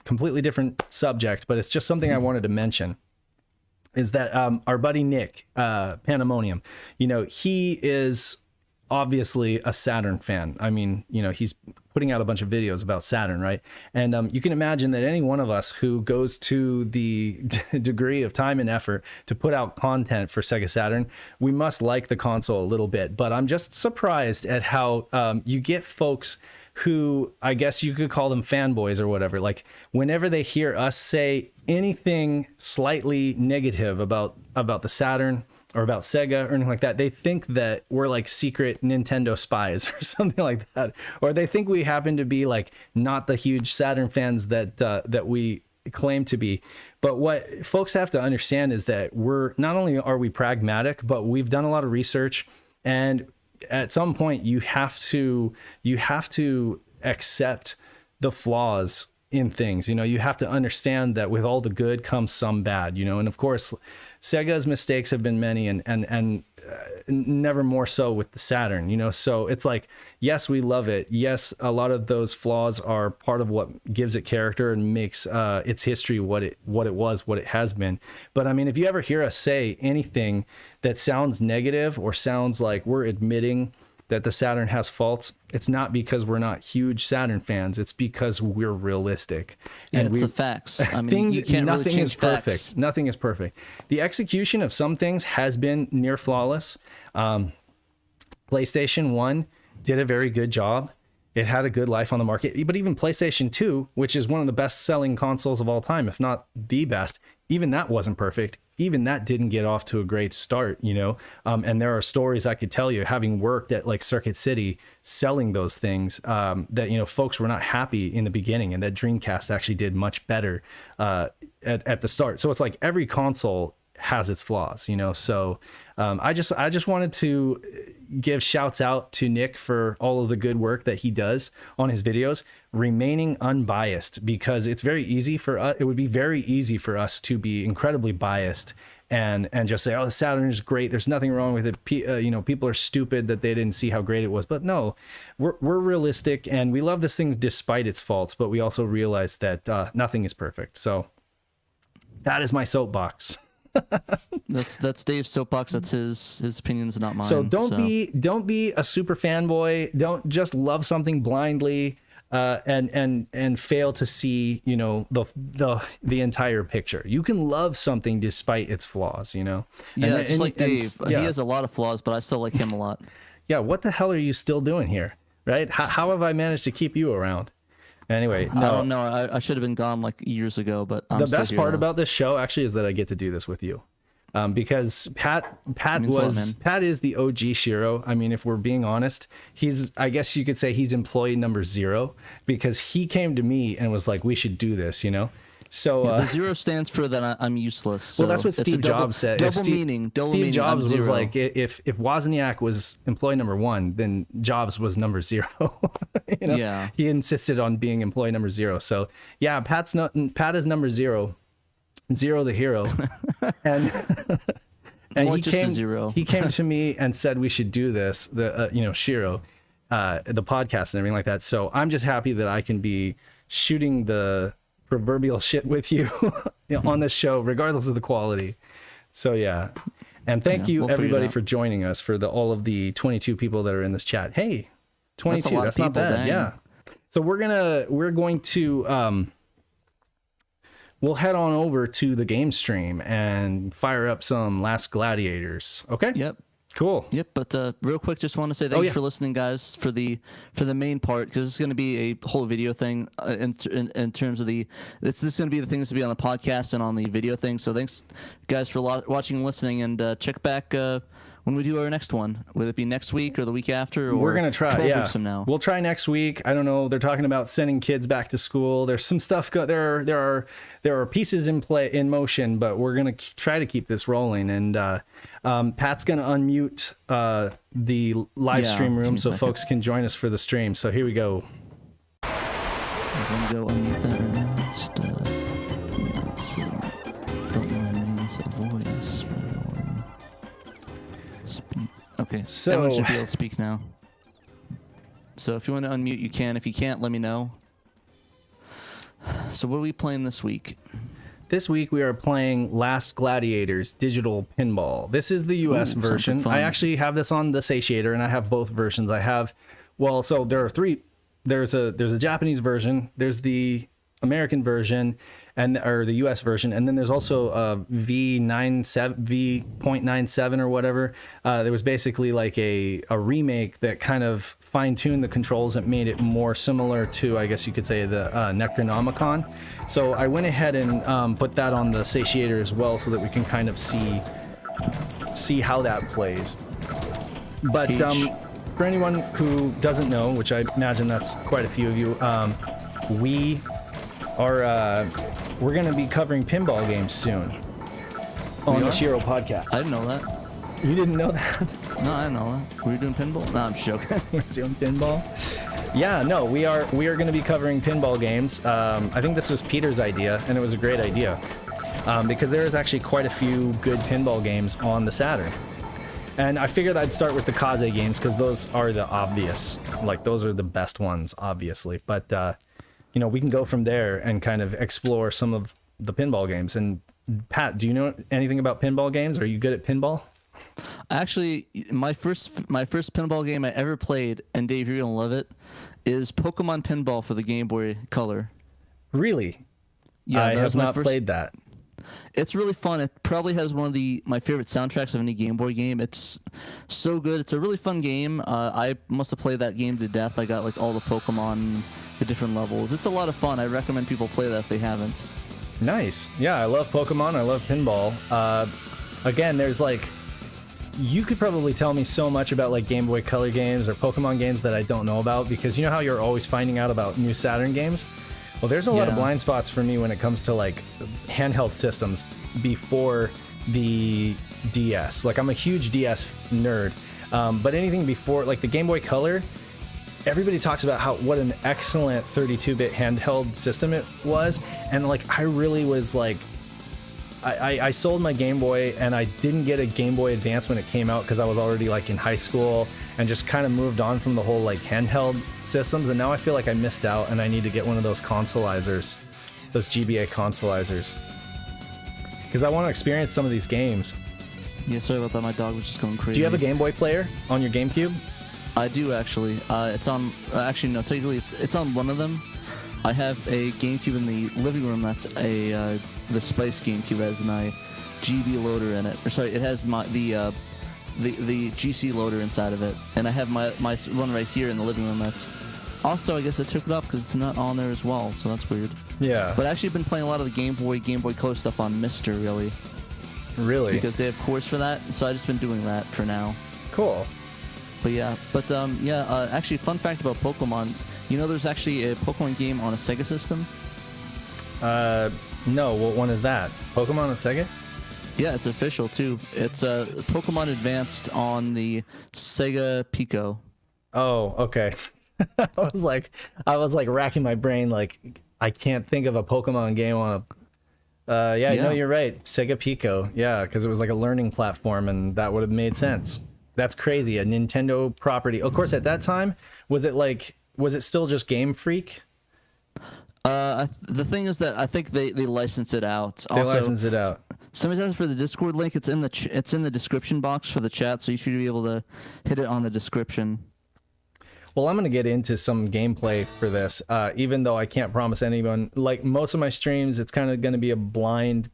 completely different subject, but it's just something I wanted to mention, is that our buddy Nick, Pandemonium, you know, he is obviously a Saturn fan. I mean, you know, he's putting out a bunch of videos about Saturn, right? And you can imagine that any one of us who goes to the degree of time and effort to put out content for SEGA Saturn, we must like the console a little bit. But I'm just surprised at how you get folks who, I guess you could call them fanboys or whatever, like whenever they hear us say anything slightly negative about the Saturn or about Sega or anything like that, they think that we're like secret Nintendo spies or something like that, or they think we happen to be like not the huge Saturn fans that we claim to be. But what folks have to understand is that we're not only are we pragmatic, but we've done a lot of research, and at some point you have to accept the flaws in things. You know, you have to understand that with all the good comes some bad, you know. And of course Sega's mistakes have been many, and never more so with the Saturn, you know. So it's like, yes, we love it. Yes, a lot of those flaws are part of what gives it character and makes its history what it has been. But I mean, if you ever hear us say anything that sounds negative or sounds like we're admitting that the Saturn has faults, it's not because we're not huge Saturn fans. It's because we're realistic. Yeah, and it's the facts. I mean, you can't really change perfect. Facts. Nothing is perfect. The execution of some things has been near flawless. PlayStation 1 did a very good job. It had a good life on the market. But even PlayStation 2, which is one of the best-selling consoles of all time, if not the best, even that wasn't perfect. Even that didn't get off to a great start, you know. And there are stories I could tell you, having worked at like Circuit City selling those things, that, you know, folks were not happy in the beginning, and that Dreamcast actually did much better at the start. So it's like every console has its flaws, you know. So I just wanted to give shouts out to Nick for all of the good work that he does on his videos, remaining unbiased, because it's very easy for us. It would be very easy for us to be incredibly biased and just say, oh, the Saturn is great, there's nothing wrong with it. You know, people are stupid that they didn't see how great it was. But no, we're realistic, and we love this thing despite its faults, but we also realize that nothing is perfect. So that is my soapbox. That's Dave's soapbox. That's his opinions, not mine. So don't be a super fanboy. Don't just love something blindly and fail to see, you know, the entire picture. You can love something despite its flaws, you know. Yeah, just like Dave. He has a lot of flaws, but I still like him a lot. Yeah, what the hell are you still doing here, right? How have I managed to keep you around? Anyway, no. I don't know. I should have been gone like years ago, but I'm the best part about this show actually is that I get to do this with you, because Pat is the OG SHIRO. I mean, if we're being honest, I guess you could say he's employee number 0, because he came to me and was like, we should do this, you know. So the zero stands for that I'm useless. So well, that's what Steve Jobs said. Double meaning. Steve Jobs was like, if Wozniak was employee number 1, then Jobs was number 0. You know? Yeah. He insisted on being employee number 0. So yeah, Pat is number 0, the hero, and he came to me and said we should do this. SHIRO, the podcast and everything like that. So I'm just happy that I can be shooting the proverbial shit with you on this show, regardless of the quality. So yeah, and thank you everybody for joining us, for all of the 22 people that are in this chat. Hey, 22, that's not bad. Dang. Yeah. So we're going to we'll head on over to the game stream and fire up some Last Gladiators. Okay. Yep. Cool. Yep, but real quick, just want to say thank you for listening, guys, for the main part, because it's going to be a whole video thing in terms of this is going to be the things to be on the podcast and on the video thing. So thanks, guys, for watching and listening, and check back when we do our next one, whether it be next week or the week after, or we're gonna try 12 weeks from now. We'll try next week. I don't know. They're talking about sending kids back to school. There's some stuff. There are pieces in motion, but we're gonna try to keep this rolling. And Pat's gonna unmute the live stream room so folks can join us for the stream. So here we go. I'm gonna go unmute that right now. Just let's see. Don't mind me as a voice. Speak. Okay, so everyone should be able to speak now. So if you want to unmute, you can. If you can't, let me know. So what are we playing this week? This week we are playing Last Gladiators Digital Pinball. This is the US version. I actually have this on the Satiator, and I have both versions. So there are 3. There's a Japanese version, there's the American version, or the US version, and then there's also a V.97 or whatever. There was basically like a remake that kind of fine-tuned the controls and made it more similar to, I guess you could say, the Necronomicon. So I went ahead and put that on the Satiator as well, so that we can kind of see how that plays. But for anyone who doesn't know, which I imagine that's quite a few of you, we're going to be covering pinball games soon on the SHIRO podcast. I didn't know that. You didn't know that? No, I didn't know that. Were you doing pinball? No, I'm joking. We're doing pinball? Yeah, no, we are going to be covering pinball games. I think this was Peter's idea, and it was a great idea, because there is actually quite a few good pinball games on the Saturn. And I figured I'd start with the Kaze games, because those are the obvious. Like, those are the best ones, obviously. But we can go from there and kind of explore some of the pinball games. And Pat, do you know anything about pinball games? Are you good at pinball? Actually, my first pinball game I ever played, and Dave, you're gonna love it, is Pokemon Pinball for the Game Boy Color. Really? Yeah, I have not played that. It's really fun. It probably has one of my favorite soundtracks of any Game Boy game. It's so good. It's a really fun game. I must have played that game to death. I got like all the Pokemon, the different levels. It's a lot of fun. I recommend people play that if they haven't. Nice. Yeah, I love Pokemon. I love pinball. Again, there's like, you could probably tell me so much about like Game Boy Color games or Pokemon games that I don't know about, because you know how you're always finding out about new Saturn games? Well, there's a lot of blind spots for me when it comes to like handheld systems before the DS. Like, I'm a huge DS nerd, but anything before, like the Game Boy Color, everybody talks about what an excellent 32-bit handheld system it was, and like I really was like, I sold my Game Boy, and I didn't get a Game Boy Advance when it came out because I was already like in high school and just kind of moved on from the whole like handheld systems, and now I feel like I missed out and I need to get one of those consolizers, those GBA consolizers, because I want to experience some of these games. Yeah, sorry about that. My dog was just going crazy. Do you have a Game Boy player on your GameCube? I do, actually. It's on. Actually, no. Technically, it's on one of them. I have a GameCube in the living room. That's the Spice GameCube. That has my GB loader in it. Or sorry, it has the GC loader inside of it. And I have my one right here in the living room. That's also, I guess I took it off because it's not on there as well. So that's weird. Yeah. But I actually been playing a lot of the Game Boy Color stuff on Mister, really. Really? Because they have cores for that. So I've just been doing that for now. Cool. But yeah, actually, fun fact about Pokemon, you know there's actually a Pokemon game on a SEGA system? No, what one is that? Pokemon on Sega? Yeah, it's official too. It's Pokemon Advanced on the Sega Pico. Oh, okay. I was like racking my brain, like I can't think of a Pokemon game on a. Yeah, no, you're right. Sega Pico. Yeah, because it was like a learning platform, and that would have made sense. That's crazy. A Nintendo property. Of course, at that time, was it still just Game Freak? The thing is that I think they license it out. They license it out. Somebody asked for the Discord link. It's in the description box for the chat, so you should be able to hit it on the description. Well, I'm going to get into some gameplay for this, even though I can't promise anyone. Like most of my streams, it's kind of going to be a blind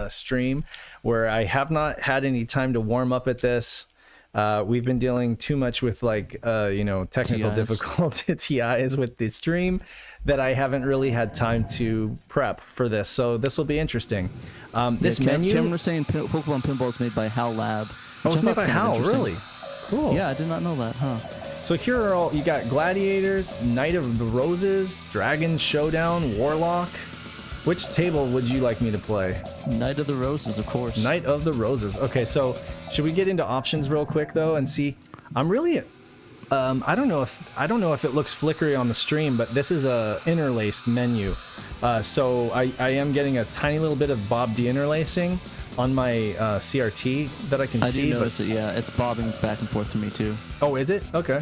stream where I have not had any time to warm up at this. We've been dealing too much with technical difficulty TIs with the stream that I haven't really had time to prep for this. So this will be interesting. This menu. Cameron was saying Pokemon Pinball is made by HAL Lab. Oh, it's made by HAL, really? Cool. Yeah, I did not know that, huh? So here are all, you got Gladiators, Knight of the Roses, Dragon Showdown, Warlock. Which table would you like me to play? Knight of the Roses, of course. Knight of the Roses. Okay, so should we get into options real quick though and see? I'm really, I don't know if it looks flickery on the stream, but this is a interlaced menu. So I am getting a tiny little bit of Bob deinterlacing on my CRT that I can see. I do notice it, yeah. It's bobbing back and forth to me too. Oh, is it? Okay.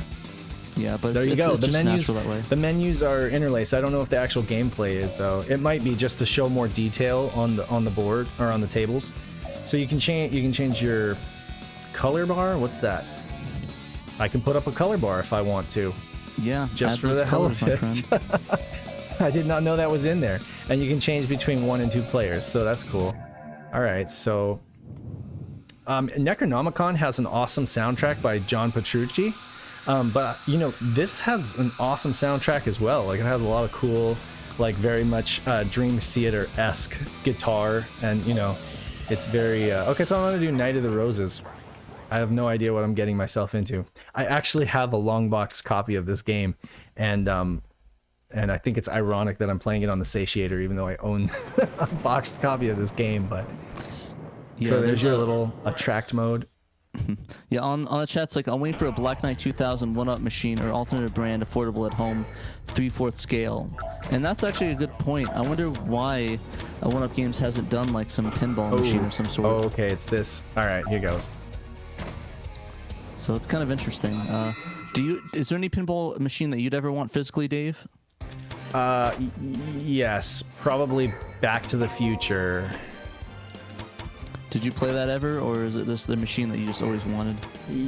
Yeah, but there you go. The menus, that way. The menus are interlaced. I don't know if the actual gameplay is though. It might be just to show more detail on the board or on the tables. So you can change your color bar. What's that? I can put up a color bar if I want to. Yeah, just for the hell of it. I did not know that was in there. And you can change between 1 and 2 players, so that's cool. All right, so Necronomicon has an awesome soundtrack by John Petrucci. But this has an awesome soundtrack as well. Like it has a lot of cool, like very much Dream Theater-esque guitar, and it's very okay. So I'm gonna do Knight of the Roses. I have no idea what I'm getting myself into. I actually have a long box copy of this game, and I think it's ironic that I'm playing it on the Satiator, even though I own a boxed copy of this game. But yeah, so there's your little attract mode. Yeah, on the chat's like, I'm waiting for a Black Knight 2000 1-up machine or alternate brand affordable at home, 3/4 scale. And that's actually a good point. I wonder why 1-up Games hasn't done like some pinball machine of some sort. Oh, okay, it's this. All right, here goes. So it's kind of interesting. Is there any pinball machine that you'd ever want physically, Dave? Yes, probably Back to the Future. Did you play that ever, or is it just the machine that you just always wanted?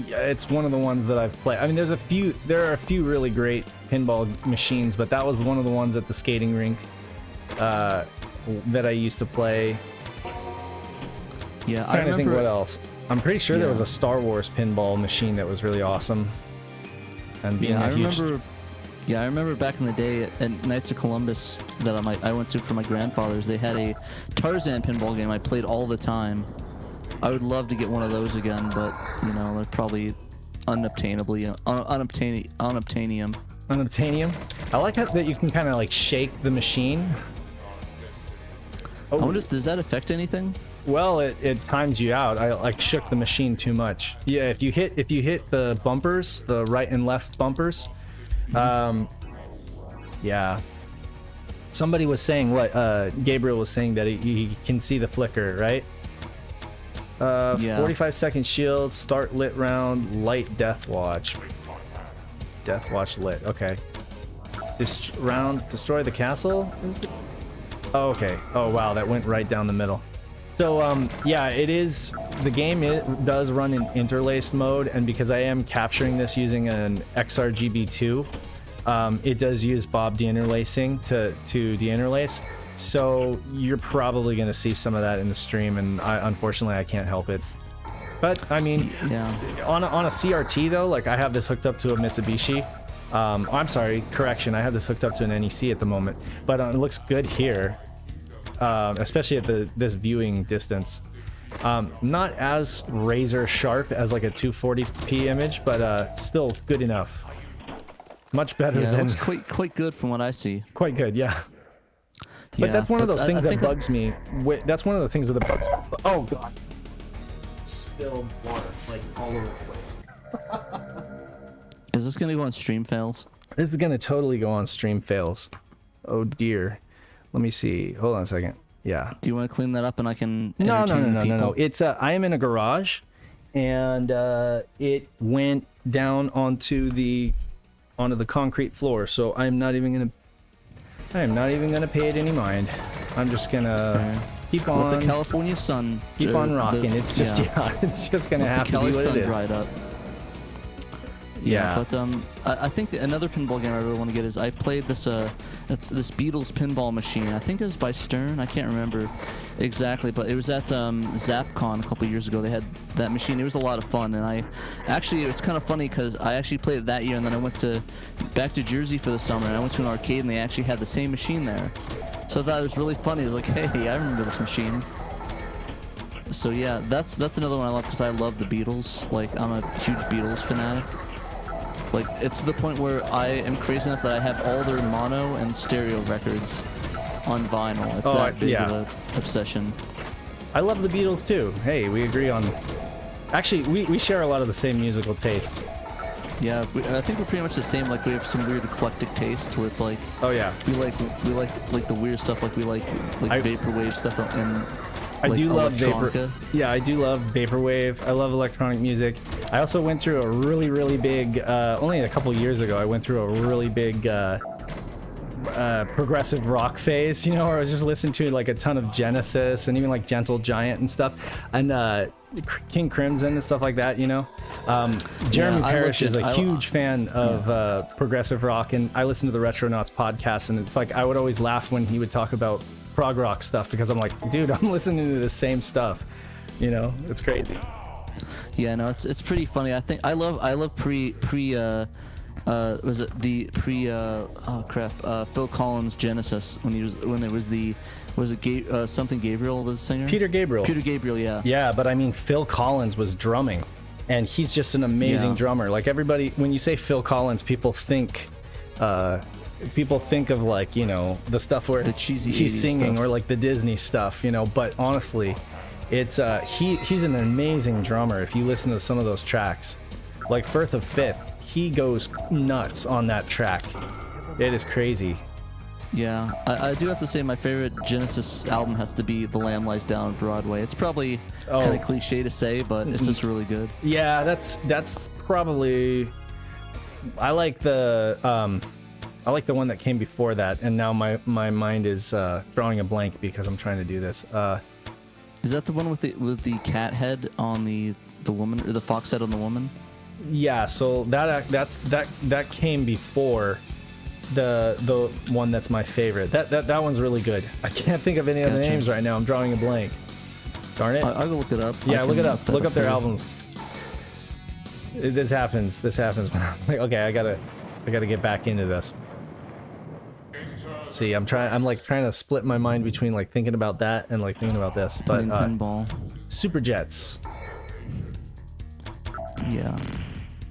Yeah, it's one of the ones that I've played. I mean, there are a few really great pinball machines, but that was one of the ones at the skating rink that I used to play. Yeah, I'm trying to think what else. I'm pretty sure there was a Star Wars pinball machine that was really awesome. And being I remember back in the day at Knights of Columbus that I went to for my grandfather's. They had a Tarzan pinball game I played all the time. I would love to get one of those again, but they're probably unobtainium. Unobtainium. I like that you can kind of like shake the machine. Oh. I wonder, does that affect anything? Well, it times you out. I like shook the machine too much. Yeah, if you hit the bumpers, the right and left bumpers. Yeah. Somebody was saying Gabriel was saying that he can see the flicker, right? 45-second shield, start lit round, light death watch. Death watch lit, okay. This round, destroy the castle? Is it? Oh, okay. Oh, wow, that went right down the middle. So, yeah, the game does run in interlaced mode, and because I am capturing this using an XRGB2, it does use Bob deinterlacing to deinterlace. So you're probably going to see some of that in the stream, and unfortunately I can't help it. But I mean, on a CRT though, like I have this hooked up to a Mitsubishi. I'm sorry, correction, I have this hooked up to an NEC at the moment, but it looks good here. Especially at this viewing distance. Not as razor sharp as like a 240p image, but still good enough. Much better than. It looks quite good from what I see. Quite good, yeah. But that's one of those things that bugs me. That's one of the things with the bugs. Oh god. Spilled water like all over the place. Is this gonna go on stream fails? This is gonna totally go on stream fails. Oh dear. Let me see. Hold on a second. Yeah. Do you want to clean that up and I can No. It's I am in a garage, and it went down onto the concrete floor. So I'm not even gonna pay it any mind. I'm just gonna keep on. Let the California sun keep on rocking. It's just it's just gonna have to be what it is. Dried up. Yeah, but I think another pinball game I really want to get is I played this this Beatles pinball machine. I think it was by Stern. I can't remember exactly, but it was at ZapCon a couple years ago. They had that machine. It was a lot of fun, and it's kind of funny because I actually played it that year, and then I went back to Jersey for the summer, and I went to an arcade, and they actually had the same machine there. So that was really funny. It was like, hey, I remember this machine. So yeah, that's another one I love because I love the Beatles. Like, I'm a huge Beatles fanatic. Like, it's to the point where I am crazy enough that I have all their mono and stereo records on vinyl. It's that big of an obsession. I love the Beatles too. Hey, we agree on... Actually, we share a lot of the same musical taste. Yeah, I think we're pretty much the same. Like, we have some weird eclectic tastes where it's like... Oh yeah. We like the weird stuff. Like, we like vaporwave stuff and... I do love I do love vaporwave. I love electronic music. I also went through a really big, only a couple years ago, I went through a really big progressive rock phase, you know, where I was just listening to like a ton of Genesis and even like Gentle Giant and stuff, and King Crimson and stuff like that, you know. Jeremy Parrish is a huge fan of progressive rock, and I listen to the Retronauts podcast, and it's like I would always laugh when he would talk about prog rock stuff because I'm like, dude, I'm listening to the same stuff, you know. It's crazy. Yeah, no, it's pretty funny. I think I love Phil Collins Genesis when it was something Gabriel was the singer? Peter Gabriel, yeah. Yeah, but I mean Phil Collins was drumming, and he's just an amazing drummer. Like, everybody, when you say Phil Collins, people think of, like, you know, the stuff where the cheesy he's singing stuff. Or like the Disney stuff, you know. But honestly, it's he's an amazing drummer. If you listen to some of those tracks, like Firth of Fifth, he goes nuts on that track. It is crazy. Yeah, I do have to say my favorite Genesis album has to be The Lamb Lies Down on Broadway. It's probably kind of cliche to say, but it's just really good. Yeah, that's probably... I like the one that came before that, and now my mind is drawing a blank because I'm trying to do this. Is that the one with the cat head on the woman, or the fox head on the woman? Yeah, so that came before the one that's my favorite. That one's really good. I can't think of any other names right now. I'm drawing a blank. Darn it. I'll go look it up. Yeah, look it up. Look up their albums. This happens. Like, okay, I gotta get back into this. See, I'm like trying to split my mind between like thinking about that and like thinking about this. But pinball. Super Jets. Yeah.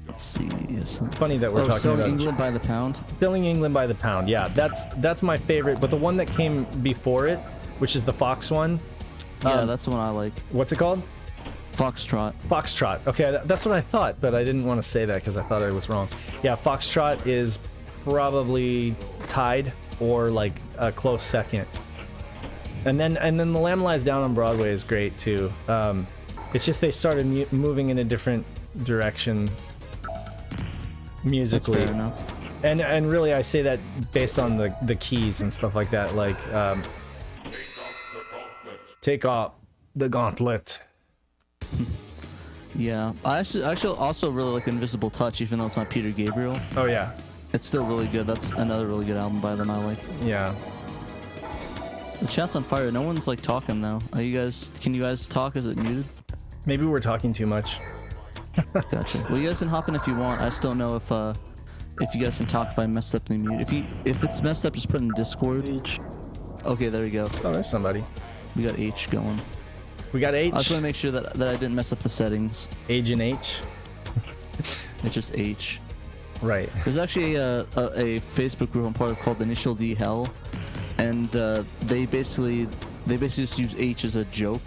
Let's see. Yes. Funny that we're talking about Selling England by the Pound. Selling England by the Pound. Yeah, that's my favorite. But the one that came before it, which is the Fox one. Yeah, that's the one I like. What's it called? Foxtrot. Okay, that's what I thought, but I didn't want to say that because I thought I was wrong. Yeah, Foxtrot is probably tied or like a close second. And then The Lamb Lies Down on Broadway is great too. It's just they started moving in a different direction musically. That's fair enough. And really, I say that based on the keys and stuff like that. Like, take off the gauntlet. Yeah, I actually also really like Invisible Touch, even though it's not Peter Gabriel. Oh yeah, it's still really good. That's another really good album by them I like. Yeah. The chat's on fire. No one's like talking though. Can you guys talk? Is it muted? Maybe we're talking too much. Gotcha. Well, you guys can hop in if you want. I just don't know if you guys can talk if I messed up the mute. If it's messed up, just put it in Discord. H. Okay, there we go. Oh, there's somebody. We got H going. We got H. I just want to make sure that I didn't mess up the settings. Agent H. It's just H. Right. There's actually a Facebook group I'm part of called Initial D Hell, and they basically just use H as a joke.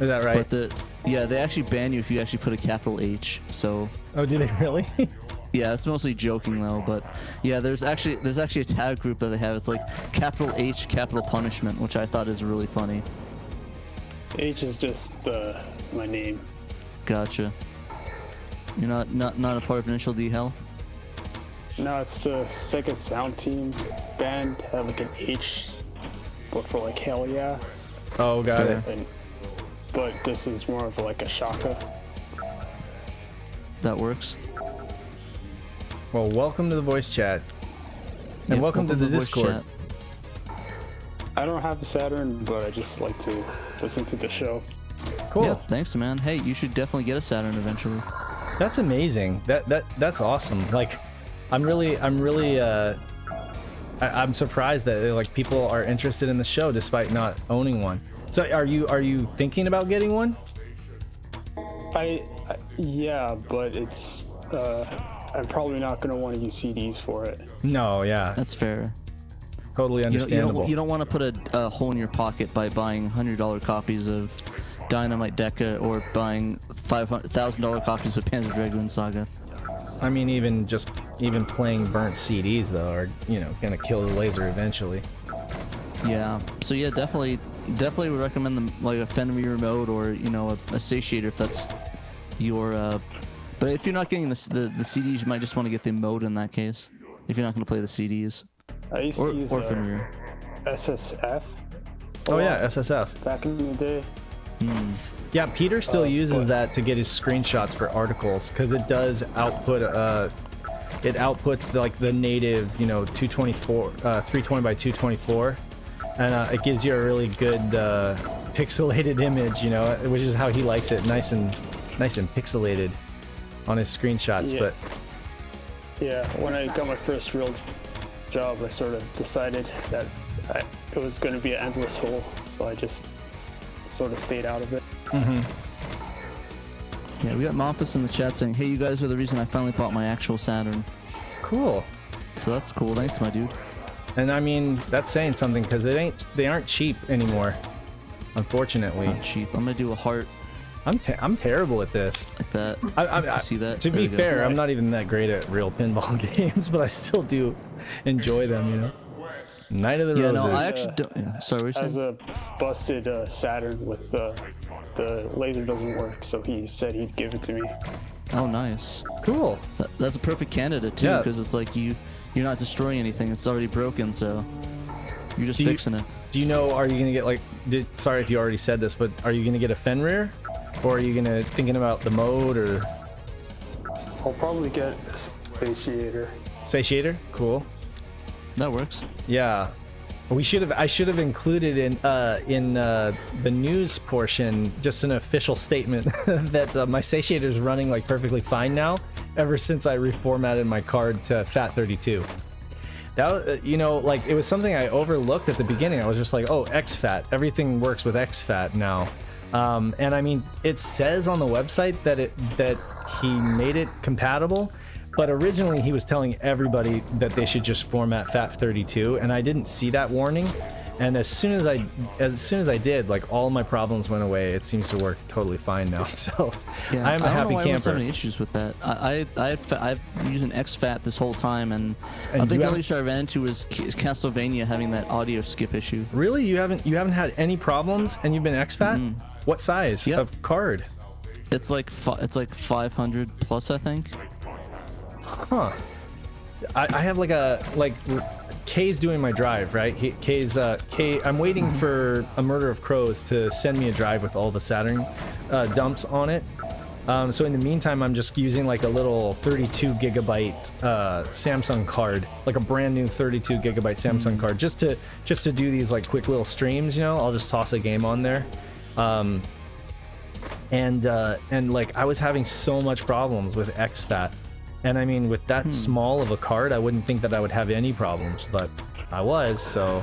Is that right? But they actually ban you if you actually put a capital H. So. Oh, do they really? Yeah, it's mostly joking though, but yeah, there's actually a tag group that they have. It's like capital H, capital punishment, which I thought is really funny. H is just my name. Gotcha. You're not a part of Initial D Hell? No, it's the SEGA Sound Team band. Have like an H, but for like hell yeah. Oh, got it. But this is more of like a shaka. That works. Well, welcome to the voice chat. And welcome to the Discord. I don't have a Saturn, but I just like to listen to the show. Cool. Yeah, thanks, man. Hey, you should definitely get a Saturn eventually. That's amazing. That's awesome. Like, I'm surprised that like people are interested in the show despite not owning one. So are you thinking about getting one? Yeah, but it's I'm probably not going to want to use CDs for it. No, yeah. That's fair. Totally understandable. You don't want to put a hole in your pocket by buying $100 copies of Dynamite Deca or buying $1,000 copies of Panzer Dragoon Saga. I mean, even playing burnt CDs though are gonna kill the laser eventually. Yeah. So yeah, definitely would recommend like a Fenrir remote or a satiator if that's your. But if you're not getting the CDs, you might just want to get the mode in that case. If you're not going to play the CDs. I used to use Fenrir. SSF. Oh yeah, SSF. Back in the day. Yeah, Peter still uses that to get his screenshots for articles because it does output. It outputs the native 224, 320 by 224, and it gives you a really good pixelated image. Which is how he likes it, nice and pixelated on his screenshots. Yeah. But yeah, when I got my first real job, I sort of decided that it was going to be an endless hole, so I just sort of stayed out of it. Yeah, we got Mompus in the chat saying, "Hey, you guys are the reason I finally bought my actual Saturn." cool. So that's cool. Thanks, my dude. And I mean, that's saying something because they aren't cheap anymore, unfortunately. Not cheap. I'm gonna do a heart I'm terrible at this. like that. I See that? To There be we go. fair, I'm not even that great at real pinball games, but I still do enjoy them. Night of the Yeah, Roses. no, I actually don't. Yeah, sorry, what were you Has saying? a busted Saturn with the laser doesn't work, so he said he'd give it to me. Oh, nice. Cool. That's a perfect candidate too, Yeah. because it's like you're not destroying anything. It's already broken, so you're just fixing it. Do you know? Are you gonna get sorry if you already said this, but are you gonna get a Fenrir, or are you thinking about the mode or I'll probably get a satiator. satiator? Cool. That works. Yeah. I should have included in the news portion just an official statement that my satiator is running like perfectly fine now, ever since I reformatted my card to FAT32. That like it was something I overlooked at the beginning. I was just like, oh, exFAT, everything works with exFAT now. And I mean, it says on the website that he made it compatible. But originally he was telling everybody that they should just format FAT32, and I didn't see that warning. And as soon as I did, like all my problems went away. It seems to work totally fine now. So Yeah, I'm a I don't happy know why camper. I having issues with that. I've used an exFAT this whole time, and I you think the haven't- only issue I ran into was Castlevania having that audio skip issue. Really, you haven't had any problems, and you've been exFAT? What size Yep. of card? It's like 500 plus, I think. Huh. I have Kay's doing my drive, right? Kay. I'm waiting for a Murder of Crows to send me a drive with all the Saturn dumps on it. So in the meantime, I'm just using like a little 32 gigabyte Samsung card, like a brand new 32 gigabyte Samsung card, just to do these like quick little streams. I'll just toss a game on there. And like I was having so much problems with exFAT. And I mean, with that small of a card, I wouldn't think that I would have any problems, but I was, so...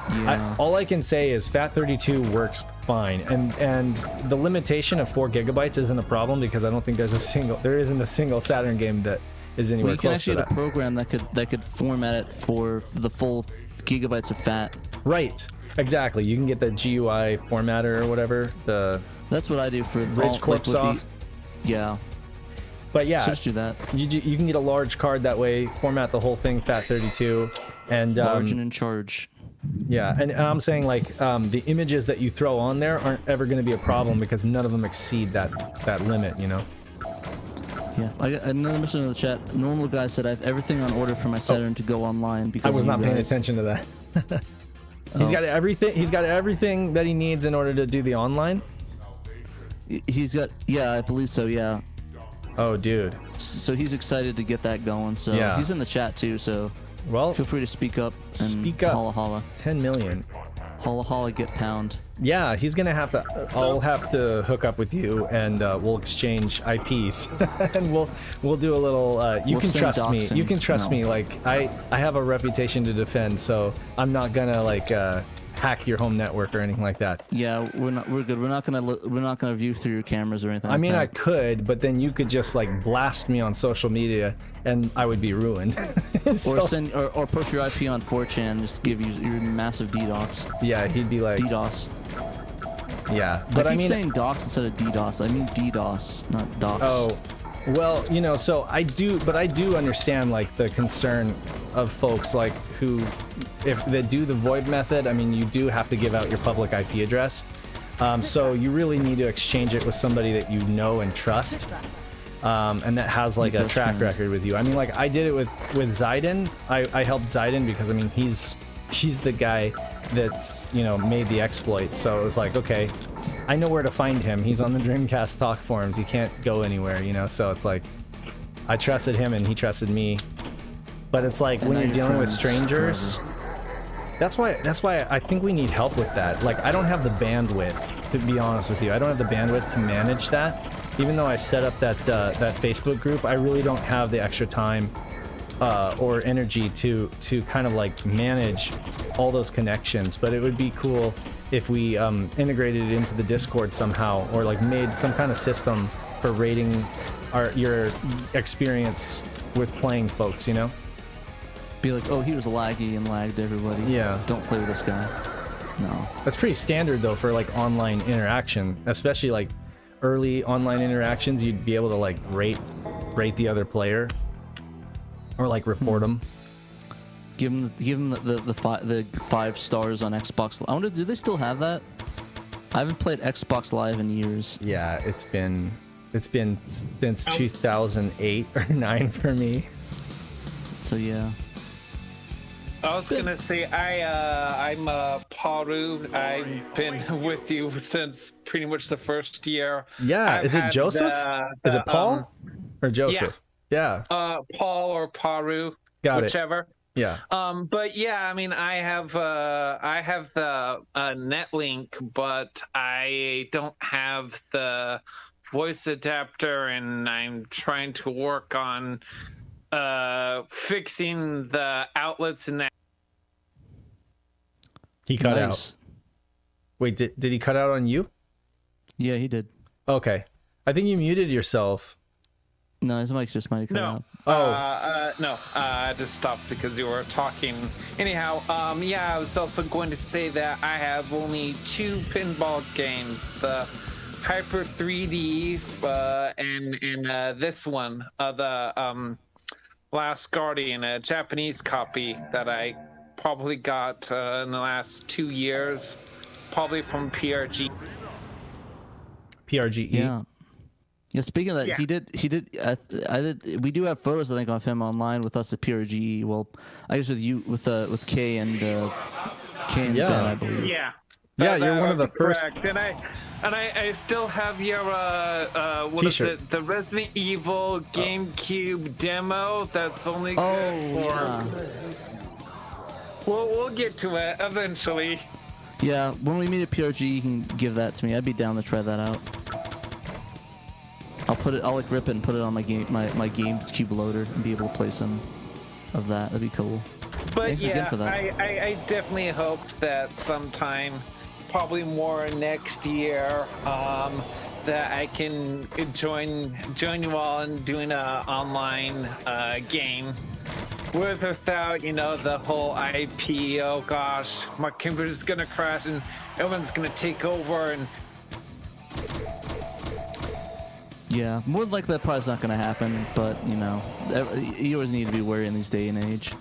Yeah. All I can say is FAT32 works fine, and the limitation of 4 gigabytes isn't a problem because I don't think there isn't a single Saturn game that is anywhere You can close to actually that. get a program that could format it for the full gigabytes of fat. Right. Exactly. You can get the GUI formatter or whatever. The That's what I do for Rich Corp Soft. Yeah. But yeah, So just do that. you can get a large card that way. Format the whole thing FAT32, and Large and in charge. yeah, and I'm saying like the images that you throw on there aren't ever going to be a problem because none of them exceed that limit, you know. Yeah, I got another message in the chat. Normal guy said I have everything on order for my Saturn to go online because I was of not you paying guys. attention to that. He's got everything. He's got everything that he needs in order to do the online. He's got, yeah, I believe so. Yeah. Oh, dude. So he's excited to get that going. So Yeah. he's in the chat too. So Well, feel free to speak up and speak up. holla holla. 10 million. Holla holla, get pound. Yeah, he's gonna have to. I'll have to hook up with you, and we'll exchange IPs, and we'll do a little. You We'll can send trust me. doxing. You can trust No. me. Like I have a reputation to defend, so I'm not gonna like hack your home network or anything like that. Yeah, we're good. We're not gonna view through your cameras or anything. I like mean, I that. could, but then you could just like blast me on social media, and I would be ruined. So, Or send or post your IP on 4chan and just give you your massive DDoS. yeah, he'd be like, DDoS. yeah, But but I I keep mean, saying DOS instead of DDoS. I mean DDoS, not docs. oh, well, you know, so I do understand like the concern of folks like who, if they do the VoIP method, I mean, you do have to give out your public IP address. So you really need to exchange it with somebody that you know and trust, and that has like a Best track friend. record with you. I mean, like I did it with Zayden. I helped Zayden because I mean he's the guy that's, you know, made the exploit. So it was like, okay, I know where to find him. He's on the Dreamcast talk forums. He can't go anywhere, you know. So it's like I trusted him and he trusted me. But it's like And when now you're you're dealing with friends strangers. That's why I think we need help with that. Like I don't have the bandwidth, to be honest with you. I don't have the bandwidth to manage that. Even though I set up that Facebook group, I really don't have the extra time or energy to kind of like manage all those connections. But it would be cool if we integrated it into the Discord somehow, or like made some kind of system for rating your experience with playing folks, you know? Be like, oh, he was laggy and lagged everybody. Yeah. Don't play with this guy. No. That's pretty standard though for like online interaction, especially like early online interactions. You'd be able to like rate the other player, or like report them. Give him the 5 stars on Xbox. I wonder, do they still have that? I haven't played Xbox Live in years. Yeah, it's been since 2008 or 9 for me. So yeah. I was gonna say I'm Paru. I've been with you since pretty much the first year. Yeah, I've is it had Joseph? Is it Paul or Joseph? Yeah. Paul or Paru, Got it. whichever. Yeah. But yeah, I mean, I have the NetLink, but I don't have the voice adapter, and I'm trying to work on fixing the outlets in that. He cut Nice. out. Wait, did he cut out on you? Yeah, he did. Okay. I think you muted yourself. No, his mic just might have cut No. out. No, I just stopped because you were talking. Anyhow, yeah, I was also going to say that I have only 2 pinball games: the Hyper 3D and this one, the Last Guardian, a Japanese copy that I probably got in the last 2 years, probably from PRG. PRGE. Yeah. Yeah, speaking of that, Yeah. he did. I did. We do have photos, I think, of him online with us at PRG. Well, I guess with you, with Kay and Yeah. Ben, I believe. Yeah. Yeah, you're one of the first. Correct. And I still have your what is T-shirt. it? The Resident Evil GameCube demo. That's only Oh, good for. yeah. We'll get to it eventually. Yeah, when we meet at PRG, you can give that to me. I'd be down to try that out. I'll like rip it and put it on my GameCube loader and be able to play some of that. That'd be cool. But Thanks again yeah, for that. I definitely hope that sometime, probably more next year, that I can join you all in doing a online game. with or without, the whole IP. Oh gosh, my computer's gonna crash and everyone's gonna take over and. Yeah, more than likely that probably not going to happen, but you always need to be wary in these day and age.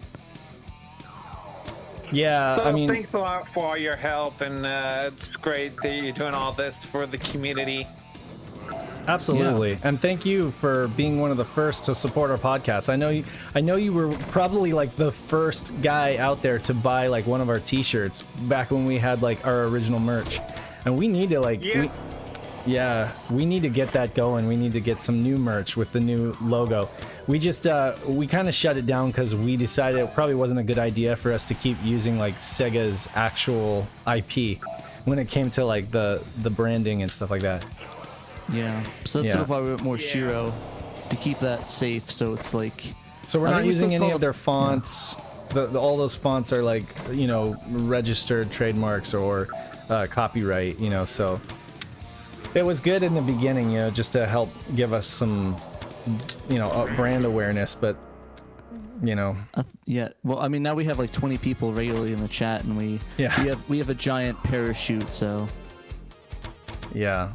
Yeah, So I mean, thanks a lot for all your help, and it's great that you're doing all this for the community. absolutely. Yeah. And thank you for being one of the first to support our podcast. I know you were probably like the first guy out there to buy like one of our t-shirts back when we had like our original merch. And we need to like we need to get that going. We need to get some new merch with the new logo. We just we kind of shut it down because we decided it probably wasn't a good idea for us to keep using like Sega's actual IP when it came to like the branding and stuff like that. Yeah, so that's sort of why we went more SHIRO to keep that safe. So it's like, so we're not using any of their fonts. All those fonts are like registered trademarks or copyright. So. It was good in the beginning, just to help give us some, brand awareness, but, yeah. Well, I mean, now we have like 20 people regularly in the chat, and we have a giant parachute. So. Yeah.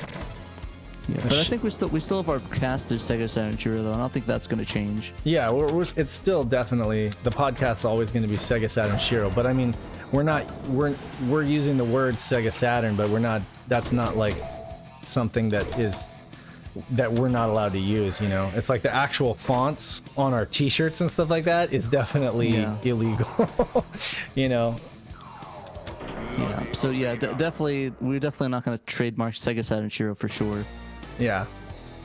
Yeah, but I think we still have our cast as SEGA Saturn and SHIRO, though. I don't think that's going to change. Yeah, it's still definitely the podcast's always going to be SEGA Saturn SHIRO, but I mean, we're using the word SEGA Saturn, but we're not. That's not like something that we're not allowed to use. It's like the actual fonts on our t-shirts and stuff like that is definitely illegal. Yeah. So yeah, definitely, we're definitely not going to trademark SEGA Saturn SHIRO for sure. Yeah,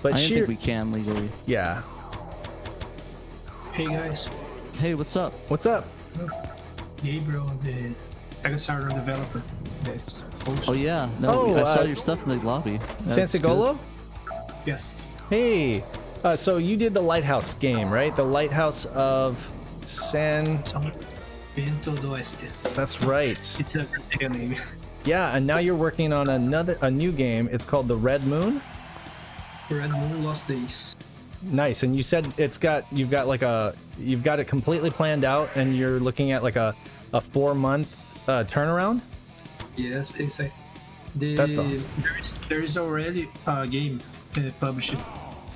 but I don't think we can legally. Yeah. Hey guys. Hey, what's up? What's up? Gabriel, the SEGA Saturn developer. That's Oh yeah, no, I saw your stuff in the lobby. Sansegolo? Yes. Hey, so you did the Lighthouse game, right? The Lighthouse of San Bento do Oeste. That's right. It's a good name. Yeah, and now you're working on a new game. It's called the Red Moon. Red Moon Lost Days. Nice. And you said you've got it completely planned out, and you're looking at like a 4-month turnaround. Yes, exactly. That's awesome. There is already a game published.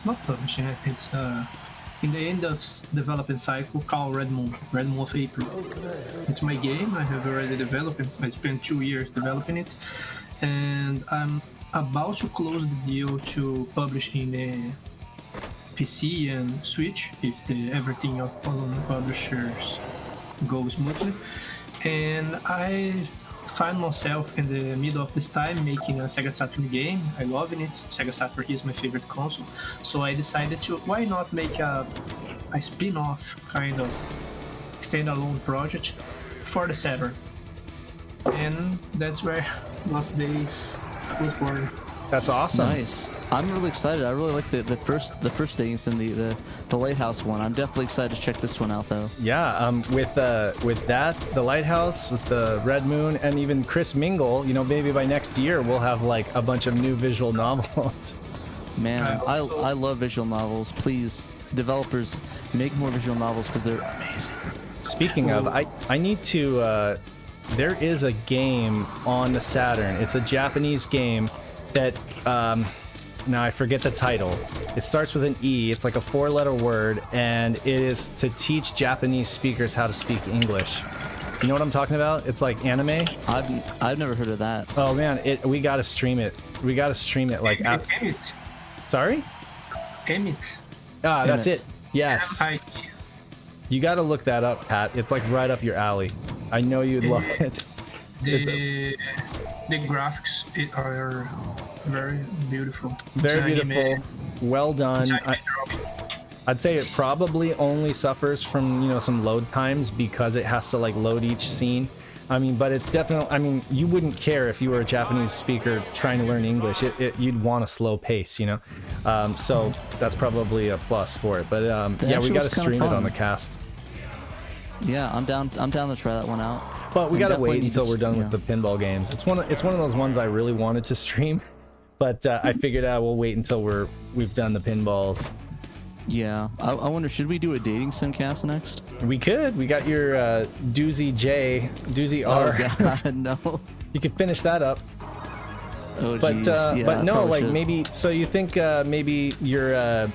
Not published. It's in the end of development cycle called Red Moon of April. It's my game. I have already developed it. I spent 2 years developing it, and I'm about to close the deal to publish in the PC and Switch if everything of all publishers goes smoothly. And I find myself in the middle of this time making a SEGA Saturn game. I love it. SEGA Saturn is my favorite console. So I decided to, why not make a spin-off kind of standalone project for the Saturn. And that's where Lost Days was born. That's awesome. Nice. I'm really excited. I really like the first days and the Lighthouse one. I'm definitely excited to check this one out though. Yeah, with that, the Lighthouse, with the Red Moon, and even Chris Mingle, maybe by next year we'll have like a bunch of new visual novels. Man, I love visual novels. Please, developers, make more visual novels because they're amazing. Speaking of, I need to. There is a game on the Saturn. It's a Japanese game that now I forget the title. It starts with an E. It's like a 4-letter word, and it is to teach Japanese speakers how to speak English. You know what I'm talking about? It's like anime. I've never heard of that. Oh man, we gotta stream it. We gotta stream it like. Sorry? Emmet. Ah, that's it. Yes. You gotta look that up, Pat. It's like right up your alley. I know you'd love it. The graphics are very beautiful. Very beautiful. Well done. I'd say it probably only suffers from, some load times because it has to like load each scene. I mean, but it's definitely, you wouldn't care if you were a Japanese speaker trying to learn English. You'd want a slow pace, so that's probably a plus for it. But yeah, we got to stream it on the cast. Yeah, I'm down to try that one out. But we gotta wait until we're done with the pinball games. It's one of those ones I really wanted to stream, but I figured we'll wait until we've done the pinballs. Yeah, I wonder, should we do a dating sim cast next? We could. We got your Doozy J, Doozy R. Oh god, no. You could finish that up. Oh But geez. Yeah, but I no, probably like should. maybe. So you think maybe your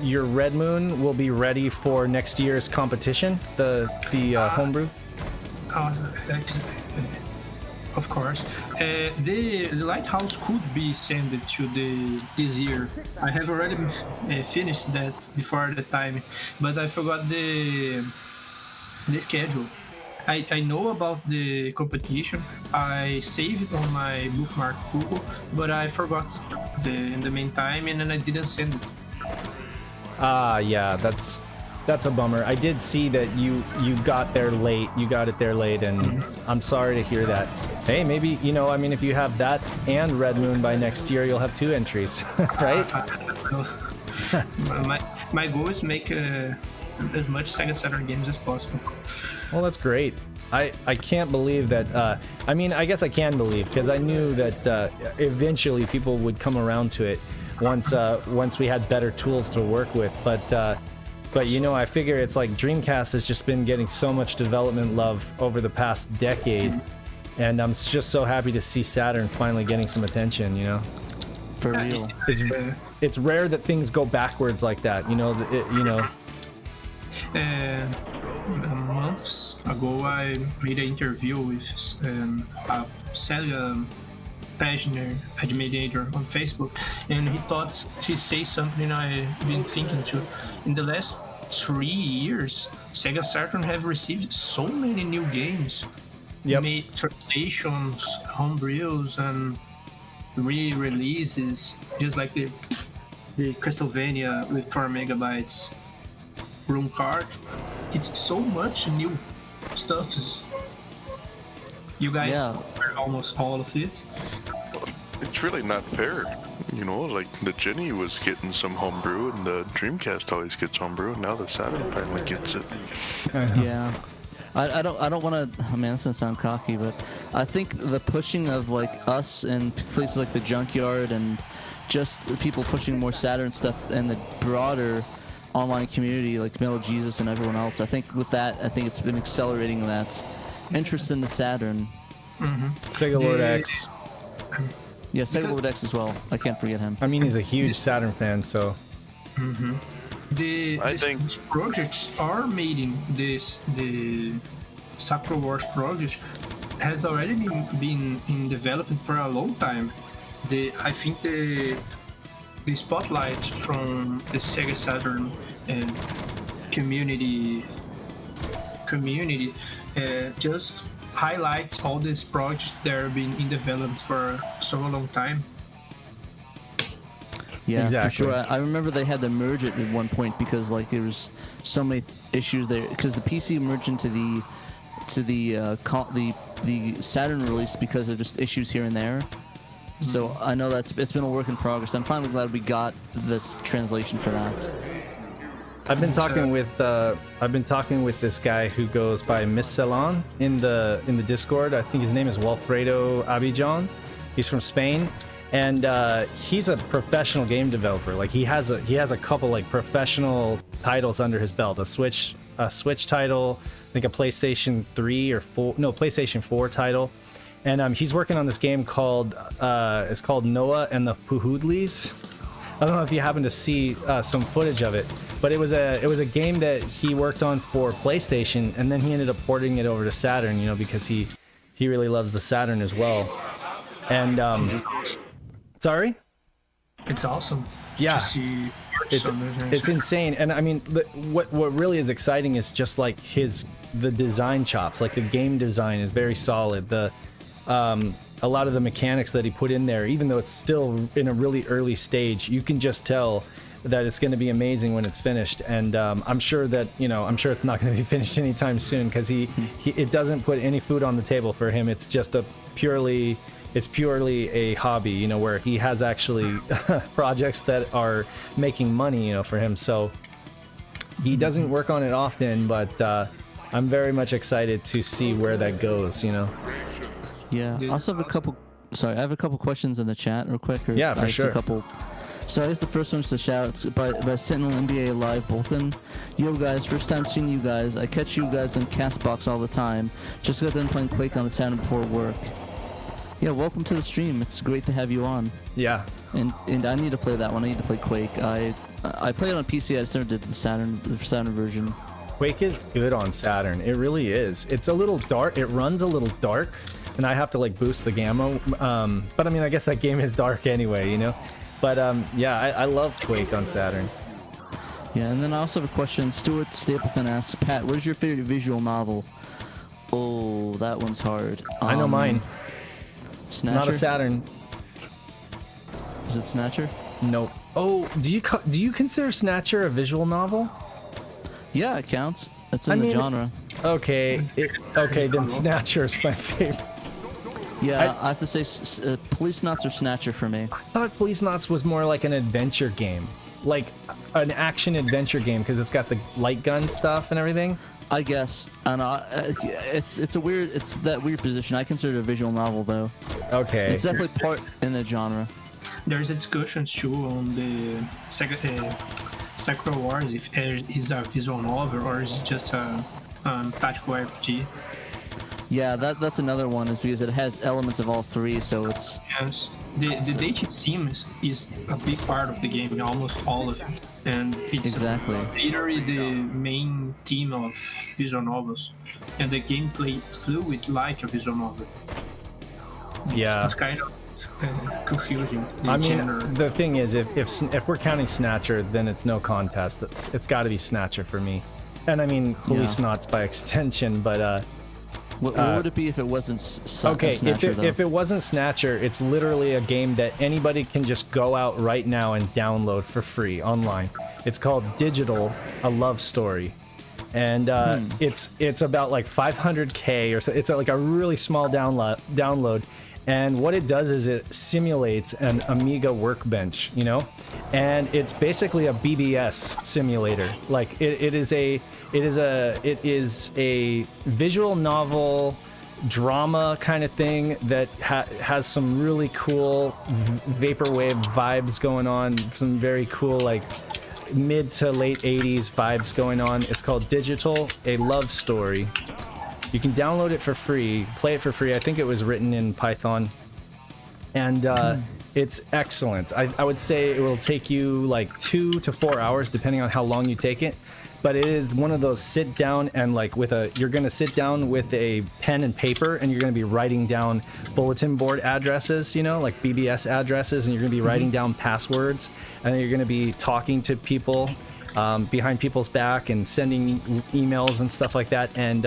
Red Moon will be ready for next year's competition, the homebrew? Of course. The lighthouse could be sent to this year. I have already finished that before the time, but I forgot the schedule. I know about the competition. I saved it on my bookmark Google, but I forgot in the meantime, and then I didn't send it. Yeah, that's a bummer. I did see that you got there late. You got it there late, and I'm sorry to hear that. Hey, maybe, I mean, if you have that and Red Moon by next year, you'll have 2 entries, right? My goal is to make as much SEGA Saturn games as possible. Well, that's great. I can't believe that. I mean, I guess I can believe, because I knew that eventually people would come around to it once we had better tools to work with. But I figure it's like Dreamcast has just been getting so much development love over the past decade, and I'm just so happy to see Saturn finally getting some attention. For real. It's rare that things go backwards like that. Months ago, I made an interview with a Sega passionate admirator on Facebook, and he thought to say something I've been thinking to. In the last 3 years, Sega Saturn have received so many new games. Yep. Made translations, homebrews, and re-releases, just like the Castlevania with 4 megabytes room card. It's so much new stuff. You guys heard almost all of it. It's really not fair. Like the Jenny was getting some homebrew, and the Dreamcast always gets homebrew, and now the Saturn finally gets it. Yeah. I don't want to. I mean, that's gonna sound cocky, but I think the pushing of like us and places like the Junkyard and just the people pushing more Saturn stuff and the broader online community like Metal Jesus and everyone else. I think with that, it's been accelerating that interest in the Saturn. Sega Lord X. Yeah, Sega Lord X as well. I can't forget him. I mean, he's a huge Saturn fan, so. These projects are making the Sakura Wars project has already been in development for a long time. I think the spotlight from the Sega Saturn community just highlights all these projects that have been in development for so long time. Yeah, exactly. For sure. I remember they had to merge it at one point because like there was so many issues there because the PC merged into the Saturn release because of just issues here and there. So I know it's been a work in progress. I'm finally glad we got this translation for that. I've been talking with this guy who goes by Miss Celan in the Discord. I think his name is Walfredo Abidjan. He's from Spain, and he's a professional game developer. Like he has a couple like professional titles under his belt. A Switch title, I think a PlayStation 3 or 4, no, PlayStation 4 title. And he's working on this game called Noah and the Puhoodlies. I don't know if you happen to see some footage of it, but it was a game that he worked on for PlayStation, and then he ended up porting it over to Saturn, because he really loves the Saturn as well. And sorry? It's awesome. Yeah. To see it's insane. And I mean, what really is exciting is just like the design chops. Like the game design is very solid. A lot of the mechanics that he put in there, even though it's still in a really early stage, you can just tell that it's going to be amazing when it's finished. And I'm sure it's not going to be finished anytime soon because it doesn't put any food on the table for him. It's just purely a hobby, where he has actually projects that are making money, for him. So he doesn't work on it often, but I'm very much excited to see where that goes, Yeah. I also have a couple. Sorry, I have a couple questions in the chat, real quick. Yeah, for sure. A couple. So I guess the first one's the shout by Sentinel NBA Live Bolton. Yo guys, first time seeing you guys. I catch you guys on Castbox all the time. Just got done playing Quake on the Saturn before work. Yeah, welcome to the stream. It's great to have you on. Yeah. And I need to play that one. I need to play Quake. I played it on PC. I just never did the Saturn version. Quake is good on Saturn. It really is. It's a little dark. It runs a little dark, and I have to like boost the gamma. But I mean, I guess that game is dark anyway, you know. But yeah, I love Quake on Saturn. Yeah, and then I also have a question. Stuart Stapleton asks, Pat, what is your favorite visual novel? Oh, that one's hard. I know mine. Snatcher? It's not a Saturn. Is it Snatcher? Nope. Oh, do you consider Snatcher a visual novel? Yeah, it counts. It's in the genre. Okay. Okay, then Snatcher is my favorite. Yeah, I have to say Police Knots or Snatcher for me. I thought Police Knots was more like an adventure game. Like an action adventure game because it's got the light gun stuff and everything. I guess. And it's that weird position. I consider it a visual novel though. Okay. It's definitely part in the genre. There's a discussion too on the Sakura Wars if it is a visual novel or is it just a tactical RPG. Yeah, that's another one is because it has elements of all three, so it's... Yes. The dating sim is a big part of the game, almost all of it. And it's literally the main theme of visual novels. And the gameplay fluid like a visual novel. It's kind of confusing. I mean, the thing is, if we're counting Snatcher, then it's no contest. It's got to be Snatcher for me. And I mean, Police Knots by extension, but... What would it be if it wasn't Snatcher, if it wasn't Snatcher, it's literally a game that anybody can just go out right now and download for free online. It's called Digital, A Love Story. And it's about like 500K or so. It's like a really small download. And what it does is it simulates an Amiga workbench, you know? And it's basically a BBS simulator. Like it is a visual novel drama kind of thing that has some really cool vaporwave vibes going on, some very cool like mid to late 80s vibes going on. It's called Digital, A Love Story. You can download it for free, play it for free. I think it was written in Python, and it's excellent. I would say it will take you like 2 to 4 hours depending on how long you take it. But it is one of those sit down and like you're gonna sit down with a pen and paper and you're gonna be writing down bulletin board addresses, you know, like BBS addresses, and you're gonna be writing down passwords, and then you're gonna be talking to people behind people's back and sending emails and stuff like that. And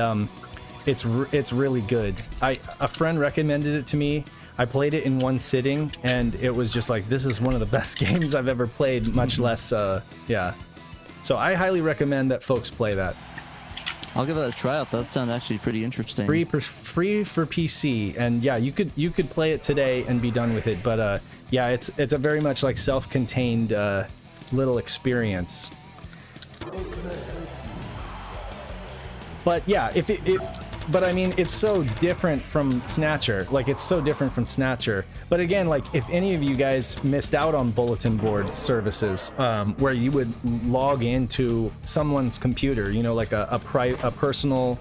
it's really good. A friend recommended it to me. I played it in one sitting, and it was just like, this is one of the best games I've ever played, much less, yeah. So I highly recommend that folks play that. I'll give that a try out. That sounds actually pretty interesting. Free for PC, and yeah, you could play it today and be done with it. But yeah, it's a very much like self-contained little experience. But yeah, but I mean, it's so different from Snatcher. Like, it's so different from Snatcher. But again, like, if any of you guys missed out on bulletin board services, where you would log into someone's computer, you know, like a personal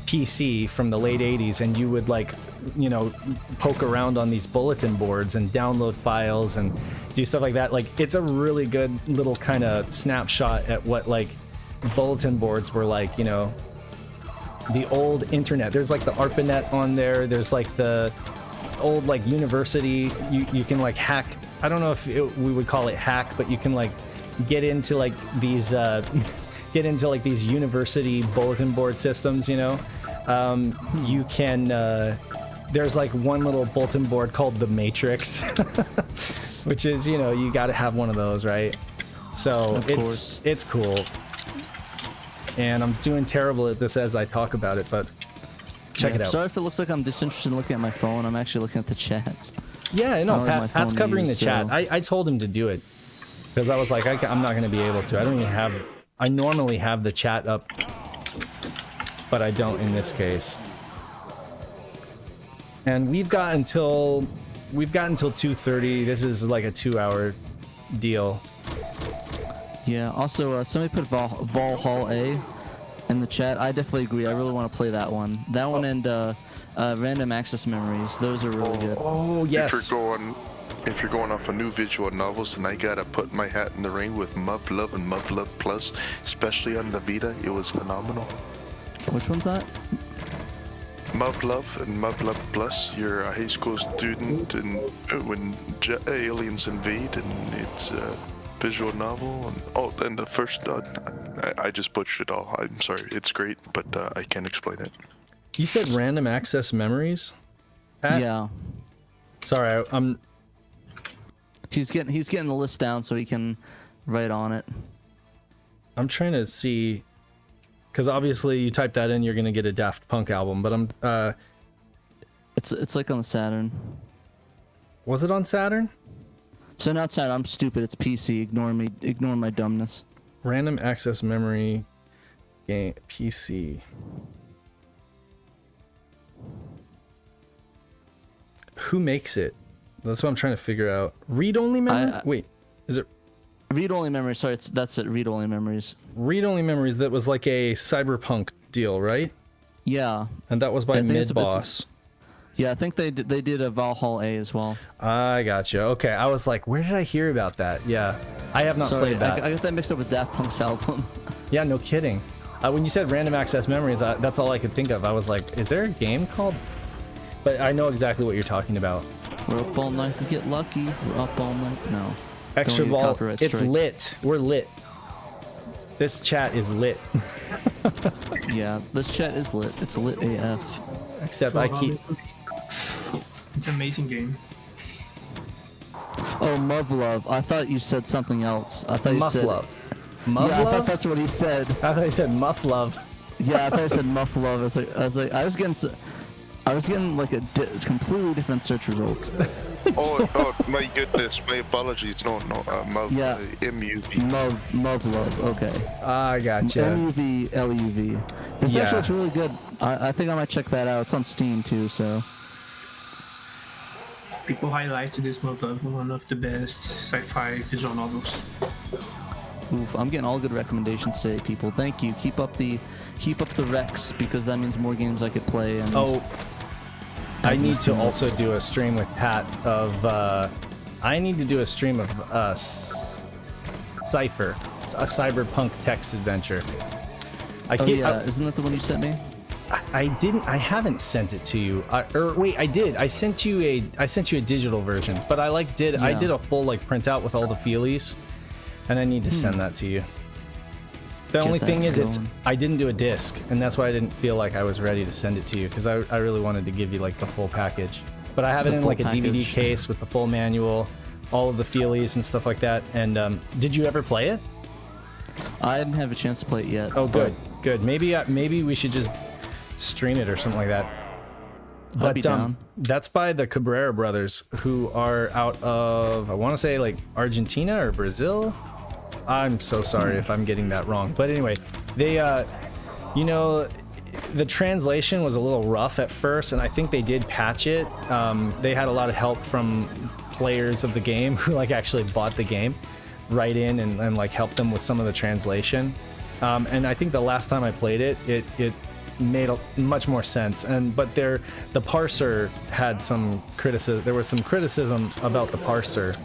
PC from the late 80s, and you would, like, you know, poke around on these bulletin boards and download files and do stuff like that. Like, it's a really good little kind of snapshot at what, like, bulletin boards were like, you know, the old internet. There's like the ARPANET on there. There's like the old like university. You can like hack. I don't know if we would call it hack, but you can like get into like these university bulletin board systems. You know, you can. There's like one little bulletin board called the Matrix, which is, you know, you got to have one of those, right? So it's cool. And I'm doing terrible at this as I talk about it, but check it out. Sorry if it looks like I'm disinterested in looking at my phone. I'm actually looking at the chats. Yeah, no, Pat's covering the chat. I told him to do it because I was like, I'm not going to be able to. I don't even have. I normally have the chat up, but I don't in this case. And we've got until 2:30. This is like a 2-hour deal. Yeah. Also, somebody put Valhalla in the chat. I definitely agree. I really want to play that one. That one and Random Access Memories. Those are really good. Oh yes. If you're going off of new visual novels, then I gotta put my hat in the ring with Muv Love and Muv Love Plus, especially on the Vita. It was phenomenal. Which one's that? Muv Love and Muv Love Plus. You're a high school student, and when aliens invade, and it's a visual novel. And the first, I just butchered it all. I'm sorry. It's great, but I can't explain it. You said Random Access Memories? Pat? Yeah. Sorry, I'm. He's getting the list down so he can write on it. I'm trying to see, because obviously you type that in, you're gonna get a Daft Punk album. But I'm. It's like on the Saturn. Was it on Saturn? So not Saturn. I'm stupid. It's PC. Ignore me. Ignore my dumbness. Random Access Memory game PC. Who makes it? That's what I'm trying to figure out. Read-only memory? Wait, is it read-only memories? Sorry, that's it. Read-only memories. Read-only memories. That was like a cyberpunk deal, right? Yeah. And that was by Mid-Boss. Yeah, I think they did a Valhalla as well. I gotcha. Okay, I was like, where did I hear about that? Yeah, I have not played that. I got that mixed up with Daft Punk's album. Yeah, no kidding. When you said Random Access Memories, that's all I could think of. I was like, is there a game called? But I know exactly what you're talking about. We're up all night to get lucky. We're up all night. No. Extra ball. It's lit. We're lit. This chat is lit. Yeah, this chat is lit. It's lit AF. Except I keep. It's an amazing game. Oh, Muv Love. I thought you said something else. I thought you said. Love. Muff yeah, Love? I thought that's what he said. I thought he said Muff Love. Yeah, I thought he said Muff Love. I was getting like a completely different search results. oh, my goodness, my apologies. No, Muv, yeah. M-U-V. Muv Love, okay. I gotcha. M-U-V-L-U-V. This actually looks really good. I think I might check that out. It's on Steam too, so. People highlighted this Muv Love, one of the best sci-fi visual novels. Oof, I'm getting all good recommendations today, people. Thank you. Keep up the recs, because that means more games I could play. And I need to also do a stream with Pat of. I need to do a stream of Cypher, a cyberpunk text adventure. Isn't that the one you sent me? I didn't. I haven't sent it to you. Wait, I did. I sent you a digital version, but I did a full printout with all the feelies, and I need to send that to you. The only thing is, I didn't do a disc, and that's why I didn't feel like I was ready to send it to you, because I really wanted to give you the full package. But I have it in a DVD case with the full manual, all of the feelies and stuff like that. And did you ever play it? I didn't have a chance to play it yet. Oh, good. Maybe we should just stream it or something like that. I'd be down. That's by the Cabrera brothers, who are out of, I want to say Argentina or Brazil. I'm so sorry if I'm getting that wrong, but anyway, they the translation was a little rough at first, and I think they did patch it. They had a lot of help from players of the game who actually bought the game right in and helped them with some of the translation. And I think the last time I played it made much more sense. But the parser had some criticism. There was some criticism about the parser,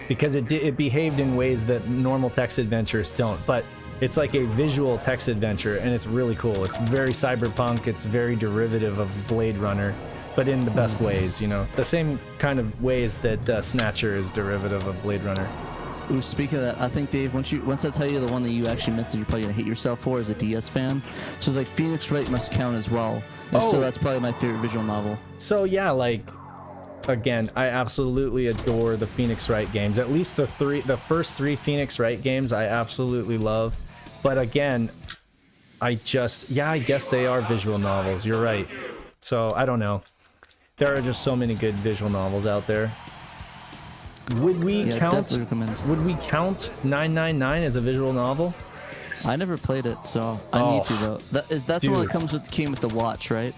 because it behaved in ways that normal text adventures don't. But it's like a visual text adventure, and it's really cool. It's very cyberpunk. It's very derivative of Blade Runner, but in the best ways, the same kind of ways that Snatcher is derivative of Blade Runner. Ooh, speaking of that, I think, Dave, once I tell you the one that you actually missed that you're probably gonna hate yourself for as a DS fan, so it's Phoenix Wright must count as well. So that's probably my favorite visual novel. So yeah, again, I absolutely adore the Phoenix Wright games. At least the first three Phoenix Wright games I absolutely love. But again, I guess they are visual novels. You're right. So I don't know. There are just so many good visual novels out there. Would we count 999 as a visual novel? I never played it, so I need to though. That's the one that came with the watch, right?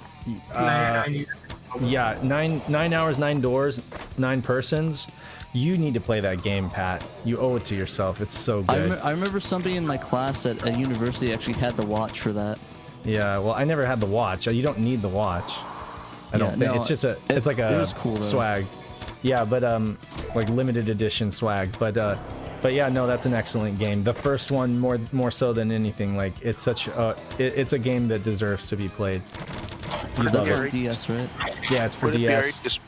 Yeah, 9 hours, 9 doors, 9 persons. You need to play that game, Pat. You owe it to yourself. It's so good. I remember somebody in my class at university actually had the watch for that. Yeah, well, I never had the watch. You don't need the watch. I don't think. No, it's just it's like a was cool, swag. Yeah, but like limited edition swag. But yeah, no, that's an excellent game. The first one more so than anything. Like it's such it's a game that deserves to be played. That's on DS, right? Yeah, it's for Would it be DS. alright to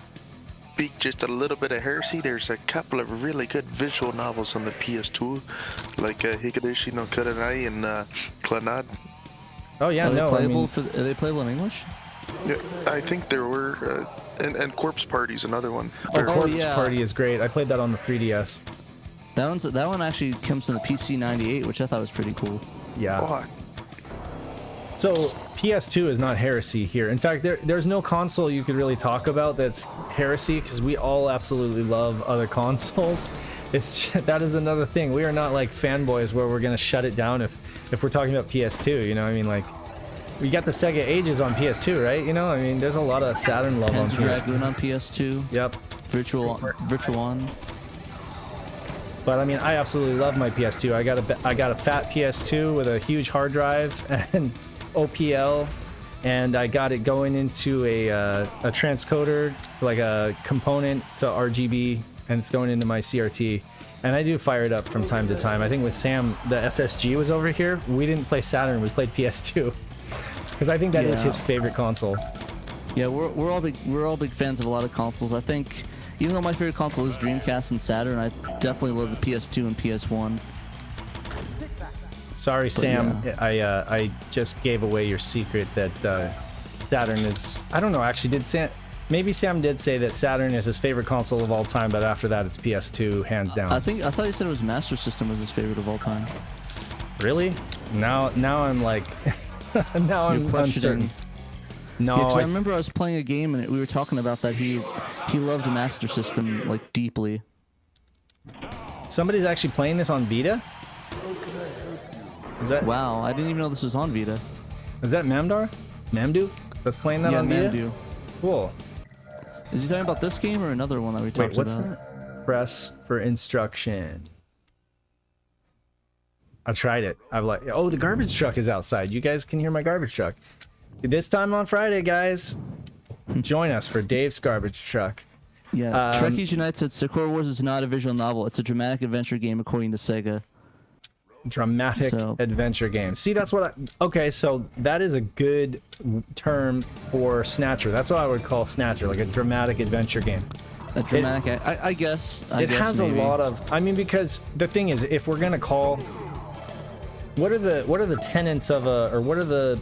speak just a little bit of heresy? There's a couple of really good visual novels on the PS2, like Higurashi no Kurenai and Clannad. Oh yeah, Are they no, playable I mean, are they playable in English? Yeah, I think there were, and Corpse Party's another one. Corpse yeah. Party is great. I played that on the 3DS. That one actually comes from the PC 98, which I thought was pretty cool. Yeah. Oh, So PS2 is not heresy here. In fact, there's no console you could really talk about that's heresy because we all absolutely love other consoles. It's that is another thing. We are not like fanboys where we're gonna shut it down if we're talking about PS2. You know, I mean, like we got the Sega Ages on PS2, right? You know, I mean, there's a lot of Saturn love on Panzer PS2. Dragoon on PS2. Yep. Virtual. But I mean, I absolutely love my PS2. I got a fat PS2 with a huge hard drive and OPL, and I got it going into a transcoder, like a component to RGB, and it's going into my CRT. And I do fire it up from time to time. I think with Sam, the SSG was over here. We didn't play Saturn, we played PS2, because I think that is his favorite console. Yeah, we're all big fans of a lot of consoles. I think even though my favorite console is Dreamcast and Saturn, I definitely love the PS2 and PS1. Sorry, Sam. Yeah. I just gave away your secret that Saturn is. I don't know. Actually, did Sam? Maybe Sam did say that Saturn is his favorite console of all time, but after that, it's PS2, hands down. I thought you said it was Master System was his favorite of all time. Really? Now I'm like, now I'm uncertain. No, Yeah, 'cause I remember I was playing a game and we were talking about that he loved Master System like deeply. Somebody's actually playing this on Vita. Is that Wow, I didn't even know this was on Vita. is that Mamdu that's playing that Yeah, on Vita? Mandu. Cool. Is he talking about this game or another one that we Wait, talked what's about? that? Press for instruction. I tried it. I'm like, oh, the garbage truck is outside. You guys can hear my garbage truck. This time on Friday, guys, join us for Dave's garbage truck. Yeah, Trekkies Unite said Sakura Wars is not a visual novel. It's a dramatic adventure game according to Sega. Dramatic adventure game. See, that's what okay, so that is a good term for Snatcher. That's what I would call Snatcher, like a dramatic adventure game. A dramatic, I guess. I It guess has maybe. a lot of, I mean, because the thing is, if we're gonna call, what are the tenets of a, or what are the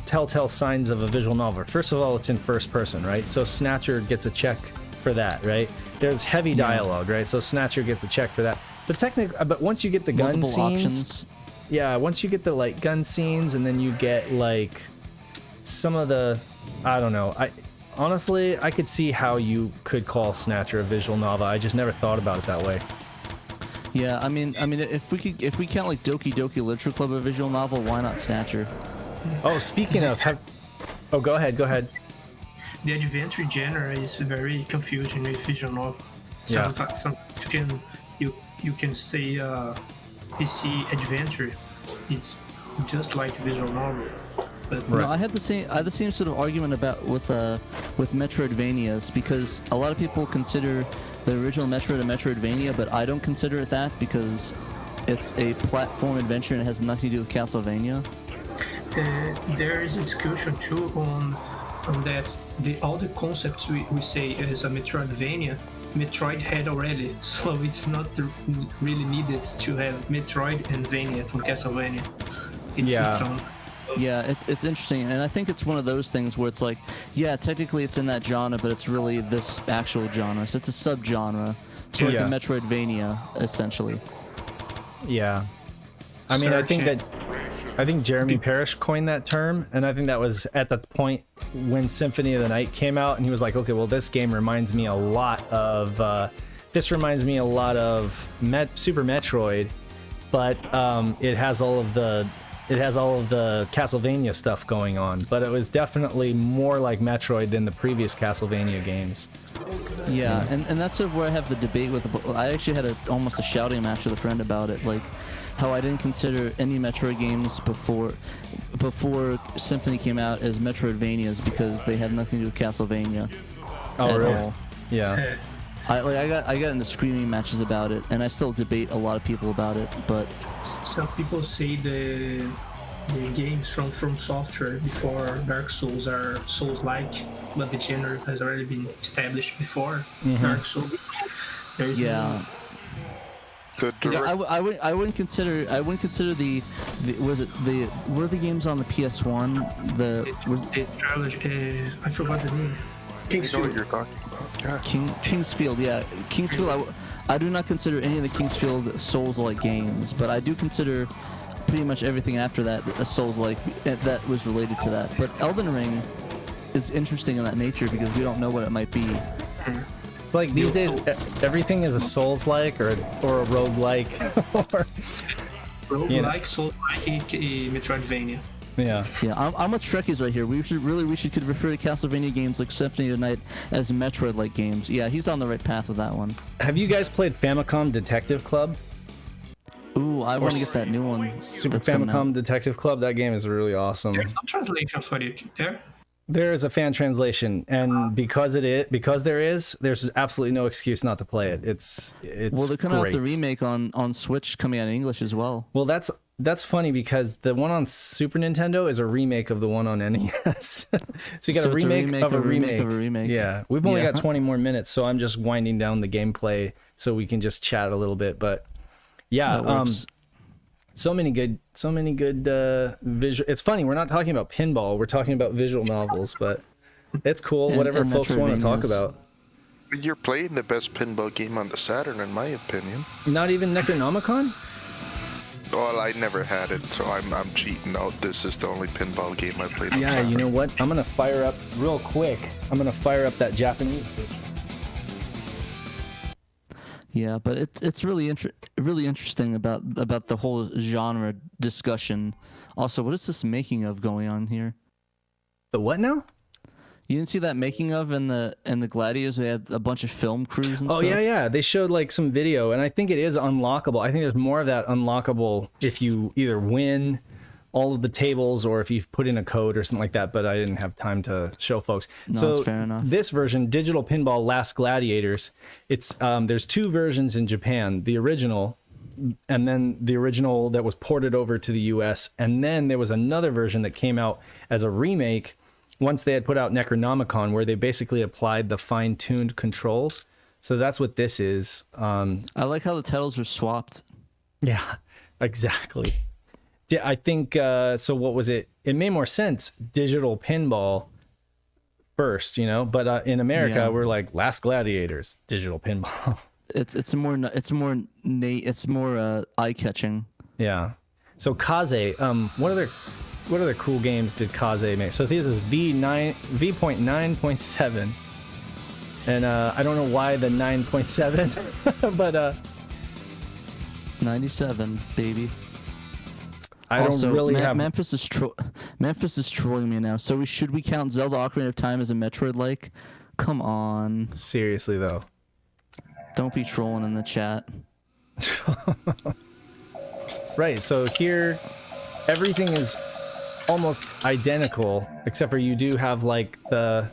telltale signs of a visual novel? First of all, it's in first person, right? So Snatcher gets a check for that, right? There's heavy dialogue, right? So Snatcher gets a check for that. So technically, but once you get the gun Multiple scenes, options. yeah, once you get the like gun scenes, and then you get like some of the, I don't know. I honestly, I could see how you could call Snatcher a visual novel. I just never thought about it that way. Yeah, I mean, if we count like Doki Doki Literature Club a visual novel, why not Snatcher? Oh, speaking of, oh, go ahead. The adventure genre is very confusing with visual novel. Yeah. Sometimes you can say PC adventure. It's just like visual novel. But No, I had the same sort of argument with Metroidvanias, because a lot of people consider the original Metroid a Metroidvania, but I don't consider it that because it's a platform adventure and it has nothing to do with Castlevania. there is a discussion too on that all the concepts we say as a Metroidvania, Metroid had already, so it's not really needed to have Metroid and Vania from Castlevania. It's its own. Yeah, it's interesting, and I think it's one of those things where it's like, yeah, technically it's in that genre, but it's really this actual genre, so it's a subgenre, so like a Metroidvania, essentially. Yeah. I mean, I think Jeremy Parrish coined that term, and I think that was at the point when Symphony of the Night came out, and he was like, okay, well, this game reminds me a lot of Super Metroid, but it has all of the it has all of the Castlevania stuff going on, but it was definitely more like Metroid than the previous Castlevania games. Yeah, and that's sort of where I have the debate with. I actually had almost a shouting match with a friend about it, like how I didn't consider any Metroid games before Symphony came out as Metroidvanias because they had nothing to do with Castlevania. Oh, at really? all. Yeah. I got into screaming matches about it, and I still debate a lot of people about it. But Some people say the games from Software before Dark Souls are Souls-like, but the genre has already been established before Dark Souls. There's yeah. The I wouldn't consider the were the games on the PS1 the trilogy. I forgot the name. you know what you're talking about. Yeah. Kingsfield, yeah. Kingsfield, I do not consider any of the Kingsfield Souls-like games, but I do consider pretty much everything after that a Souls-like that was related to that. But Elden Ring is interesting in that nature because we don't know what it might be. Like these days, everything is a Souls-like or a roguelike. Roguelike, Souls-like, Metroidvania. Yeah. Yeah, I'm with Trekkies right here. We should refer to Castlevania games like Symphony of the Night as Metroid-like games. Yeah, he's on the right path with that one. Have you guys played Famicom Detective Club? Ooh, I want to get that new one. Super that's coming out. Famicom Detective Club. That game is really awesome. There's no translation for it there. There is a fan translation, and because there is, there's absolutely no excuse not to play it. It's well, they're coming out great. the remake on Switch coming out in English as well. Well, that's funny because the one on Super Nintendo is a remake of the one on NES. So you got So a it's remake of a remake. of a remake. Yeah, we've only Yeah. got 20 more minutes, so I'm just winding down the gameplay so we can just chat a little bit. But yeah, That works. so many good visual. It's funny, we're not talking about pinball, we're talking about visual novels, but it's cool. Whatever and folks want to talk Metroidvanias. about. You're playing the best pinball game on the Saturn, in my opinion. Not even Necronomicon. Well, I never had it, so I'm cheating out. This is the only pinball game I played. on Yeah, Saturn. you know what? I'm gonna fire up real quick. I'm gonna fire up that Japanese. Yeah, but it's really interesting about the whole genre discussion. Also, what is this making of going on here? The what now? You didn't see that making of in the Gladiators? They had a bunch of film crews and Oh stuff. yeah. They showed like some video, and I think it is unlockable. I think there's more of that unlockable if you either win all of the tables or if you put in a code or something like that. But I didn't have time to show folks. No, so that's fair enough. This version, Digital Pinball Last Gladiators, it's there's two versions in Japan. The original, and then the original that was ported over to the US, and then there was another version that came out as a remake once they had put out Necronomicon, where they basically applied the fine-tuned controls. So that's what this is. I like how the titles were swapped. Yeah, exactly. Yeah, I think so. What was it? It made more sense. Digital Pinball first, but in America Yeah. we're like Last Gladiators, Digital Pinball. It's more eye-catching. Yeah. So Kaze, what other cool games did Kaze make? So this is V.9.7, and I don't know why the 9.7, but 97, baby. I don't Also, really have. Memphis is trolling me now. So should we count Zelda Ocarina of Time as a Metroid-like? Come on, Seriously though. don't be trolling in the chat. Right. So here, everything is almost identical, except for you do have like the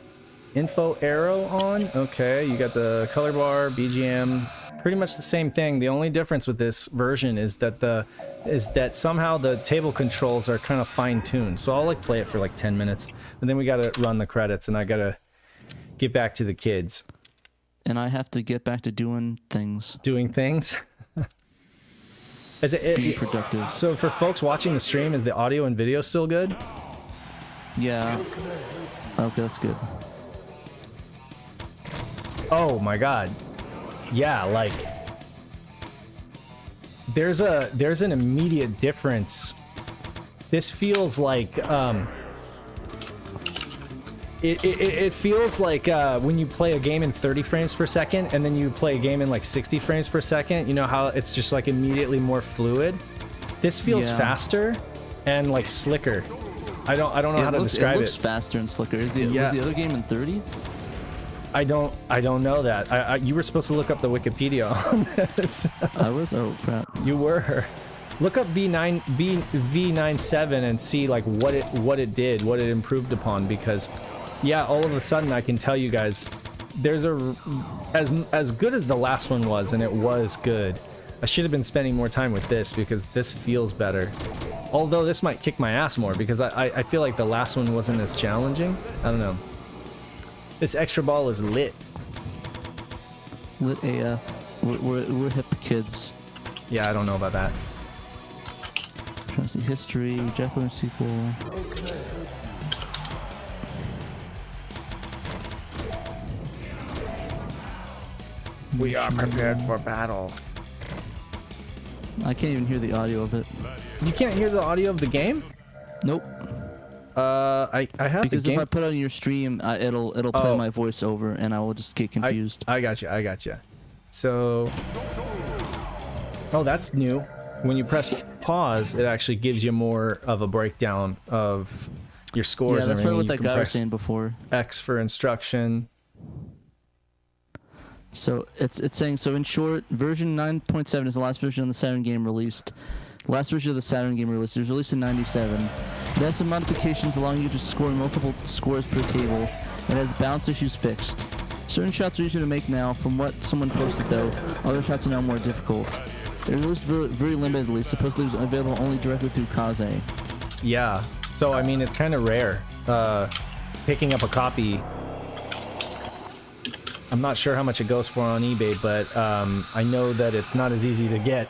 info arrow on. Okay, you got the color bar, BGM, pretty much the same thing. The only difference with this version is that somehow the table controls are kind of fine-tuned. So I'll like play it for like 10 minutes, and then we gotta run the credits, and I gotta get back to the kids. And I have to get back to doing things. Doing things. Be productive. So for folks watching the stream, is the audio and video still good? Yeah. Okay, that's good. Oh my god. Yeah, like there's an immediate difference. This feels like it feels like when you play a game in 30 frames per second and then you play a game in like 60 frames per second, you know how it's just like immediately more fluid. This feels Yeah. faster, and like slicker. I don't know how to describe it. It looks faster and slicker. Was the other game in 30? I don't know that. You were supposed to look up the Wikipedia on this. I was? Oh crap. You were. Look up V97 and see like what it did, what it improved upon, because yeah, all of a sudden I can tell you guys there's as good as the last one was, and it was good. I should have been spending more time with this because this feels better. Although this might kick my ass more because I feel like the last one wasn't as challenging. I don't know. This extra ball is lit. Lit AF. We're hip kids. Yeah, I don't know about that. Trying to see history, Jack sequel. We are prepared for battle. I can't even hear the audio of it. You can't hear the audio of the game? Nope. I have because the game. If I put it on your stream, it'll play my voice over, and I will just get confused. I got you. So, oh, that's new. When you press pause, it actually gives you more of a breakdown of your scores. Yeah, that's and probably what that guy was press saying before. X for instruction. So it's saying, so in short, version 9.7 is the last version of the Saturn game released. Last version of the Saturn game released. It was released in 97. It has some modifications allowing you to score multiple scores per table. It has bounce issues fixed. Certain shots are easier to make now. From what someone posted though, other shots are now more difficult. It released very limitedly, supposedly it was available only directly through Kaze. Yeah, so I mean it's kind of rare. Picking up a copy, I'm not sure how much it goes for on eBay, but I know that it's not as easy to get.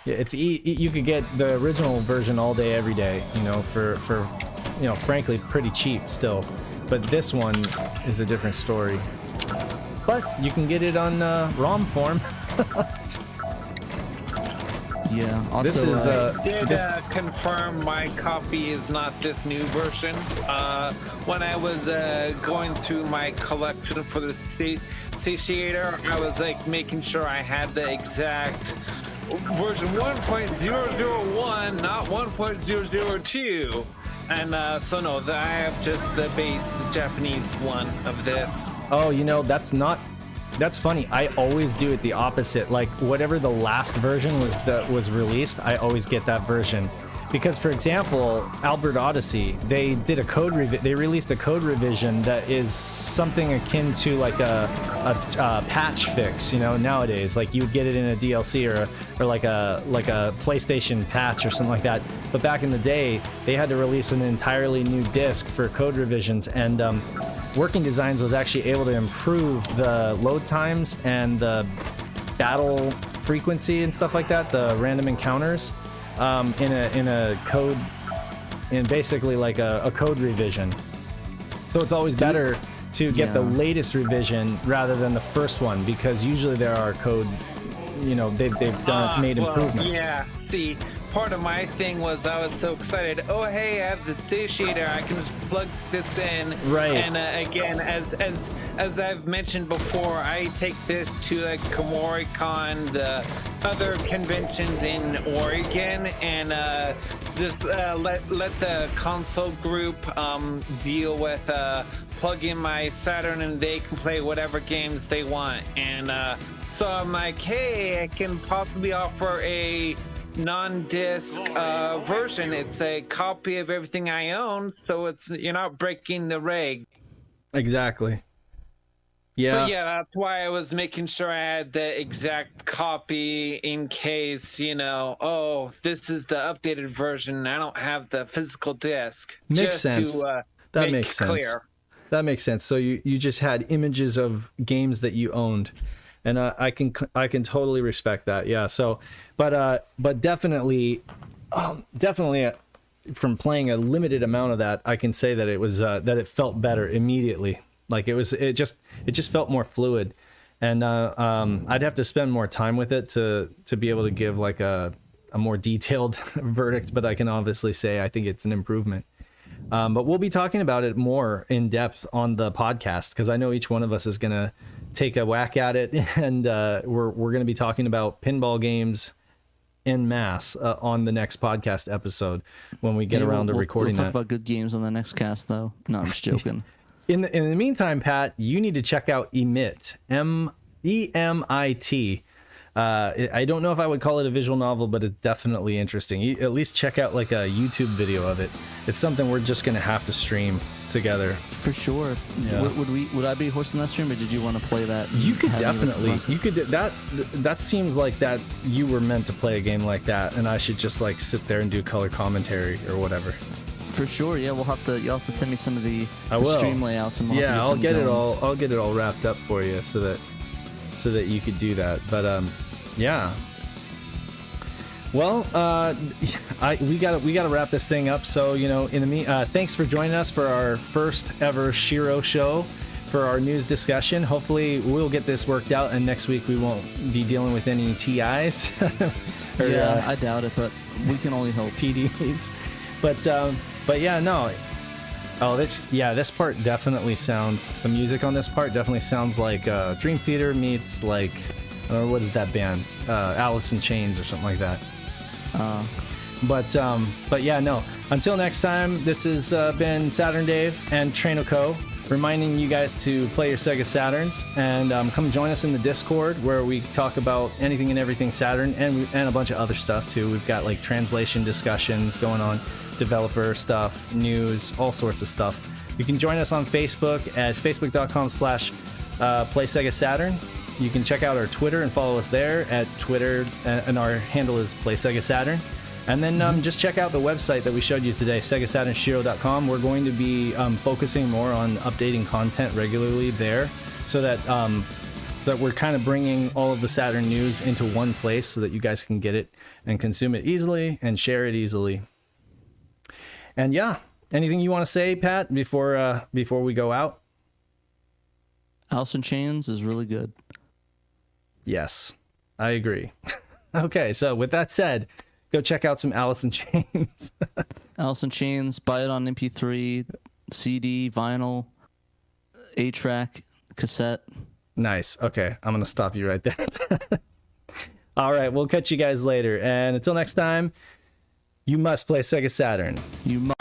You could get the original version all day, every day, you know, for frankly, pretty cheap still. But this one is a different story. But you can get it on ROM form. Yeah. Also, this is did confirm my copy is not this new version. When I was going through my collection for the satiator, I was like making sure I had the exact version 1.001, not 1.002. And so no, I have just the base Japanese one of this. Oh, you know, that's funny. I always do it the opposite. Like whatever the last version was that was released, I always get that version. Because for example, Albert Odyssey, they did they released a code revision that is something akin to like a patch fix, you know, nowadays. Like you would get it in a DLC or like a PlayStation patch or something like that. But back in the day, they had to release an entirely new disc for code revisions, and Working Designs was actually able to improve the load times and the battle frequency and stuff like that, the random encounters, in a code, in basically like a code revision. So it's always better to get the latest revision rather than the first one, because usually there are code, you know, they've made improvements. Yeah, see, part of my thing was I was so excited. Oh, hey, I have the satiator. I can just plug this in. Right. And again, as I've mentioned before, I take this to like KomoriCon, the other conventions in Oregon, and just let the console group deal with plug in my Saturn, and they can play whatever games they want. And so I'm like, hey, I can possibly offer a non-disc version. It's a copy of everything I own, so you're not breaking the reg. Exactly. Yeah. So yeah, that's why I was making sure I had the exact copy in case, you know, oh, this is the updated version. I don't have the physical disc. Makes sense. That makes sense. Clear. That makes sense. So you just had images of games that you owned, and I can totally respect that. Yeah. So, but definitely, from playing a limited amount of that, I can say that it was that it felt better immediately. Like it just felt more fluid, and I'd have to spend more time with it to be able to give like a more detailed verdict. But I can obviously say I think it's an improvement. But we'll be talking about it more in depth on the podcast, because I know each one of us is gonna take a whack at it, and we're gonna be talking about pinball games en masse on the next podcast episode when we get around to recording we'll that. talk about good games on the next cast, though. No, I'm just joking. In the meantime, Pat, you need to check out Emit, EMIT. I don't know if I would call it a visual novel, but it's definitely interesting. You at least check out like a YouTube video of it. It's something we're just gonna have to stream together. For sure. Yeah. Would I be hosting that stream, or did you want to play that? You could definitely. You could. That seems like that you were meant to play a game like that, and I should just like sit there and do color commentary or whatever. For sure. Yeah, you'll have to send me some of the will. stream layouts, and I'll get it all. I'll get it all wrapped up for you so that you could do that. But yeah. Well, we gotta wrap this thing up. So thanks for joining us for our first ever SHIRO show for our news discussion. Hopefully we'll get this worked out, and next week we won't be dealing with any TIs. I doubt it, but we can only hope. TDs. But yeah, no. Oh, this part definitely sounds. The music on this part definitely sounds like Dream Theater meets like, what is that band? Alice in Chains or something like that. But yeah, no. Until next time, this has been SaturnDave and TraynoCo, reminding you guys to play your Sega Saturns and come join us in the Discord where we talk about anything and everything Saturn and a bunch of other stuff too. We've got like translation discussions going on, developer stuff, news, all sorts of stuff. You can join us on Facebook at facebook.com/Play Sega Saturn. You can check out our Twitter and follow us there at Twitter, and our handle is Play Sega Saturn. And then just check out the website that we showed you today, SegaSaturnShiro.com. We're going to be focusing more on updating content regularly there, so that we're kind of bringing all of the Saturn news into one place so that you guys can get it and consume it easily and share it easily. And yeah, anything you want to say, Pat, before we go out? Alice in Chains is really good. Yes, I agree. Okay, so with that said, go check out some Alice in Chains. Alice in Chains, buy it on MP3, CD, vinyl, 8-track, cassette. Nice. Okay, I'm going to stop you right there. All right, we'll catch you guys later. And until next time, you must play Sega Saturn. You must.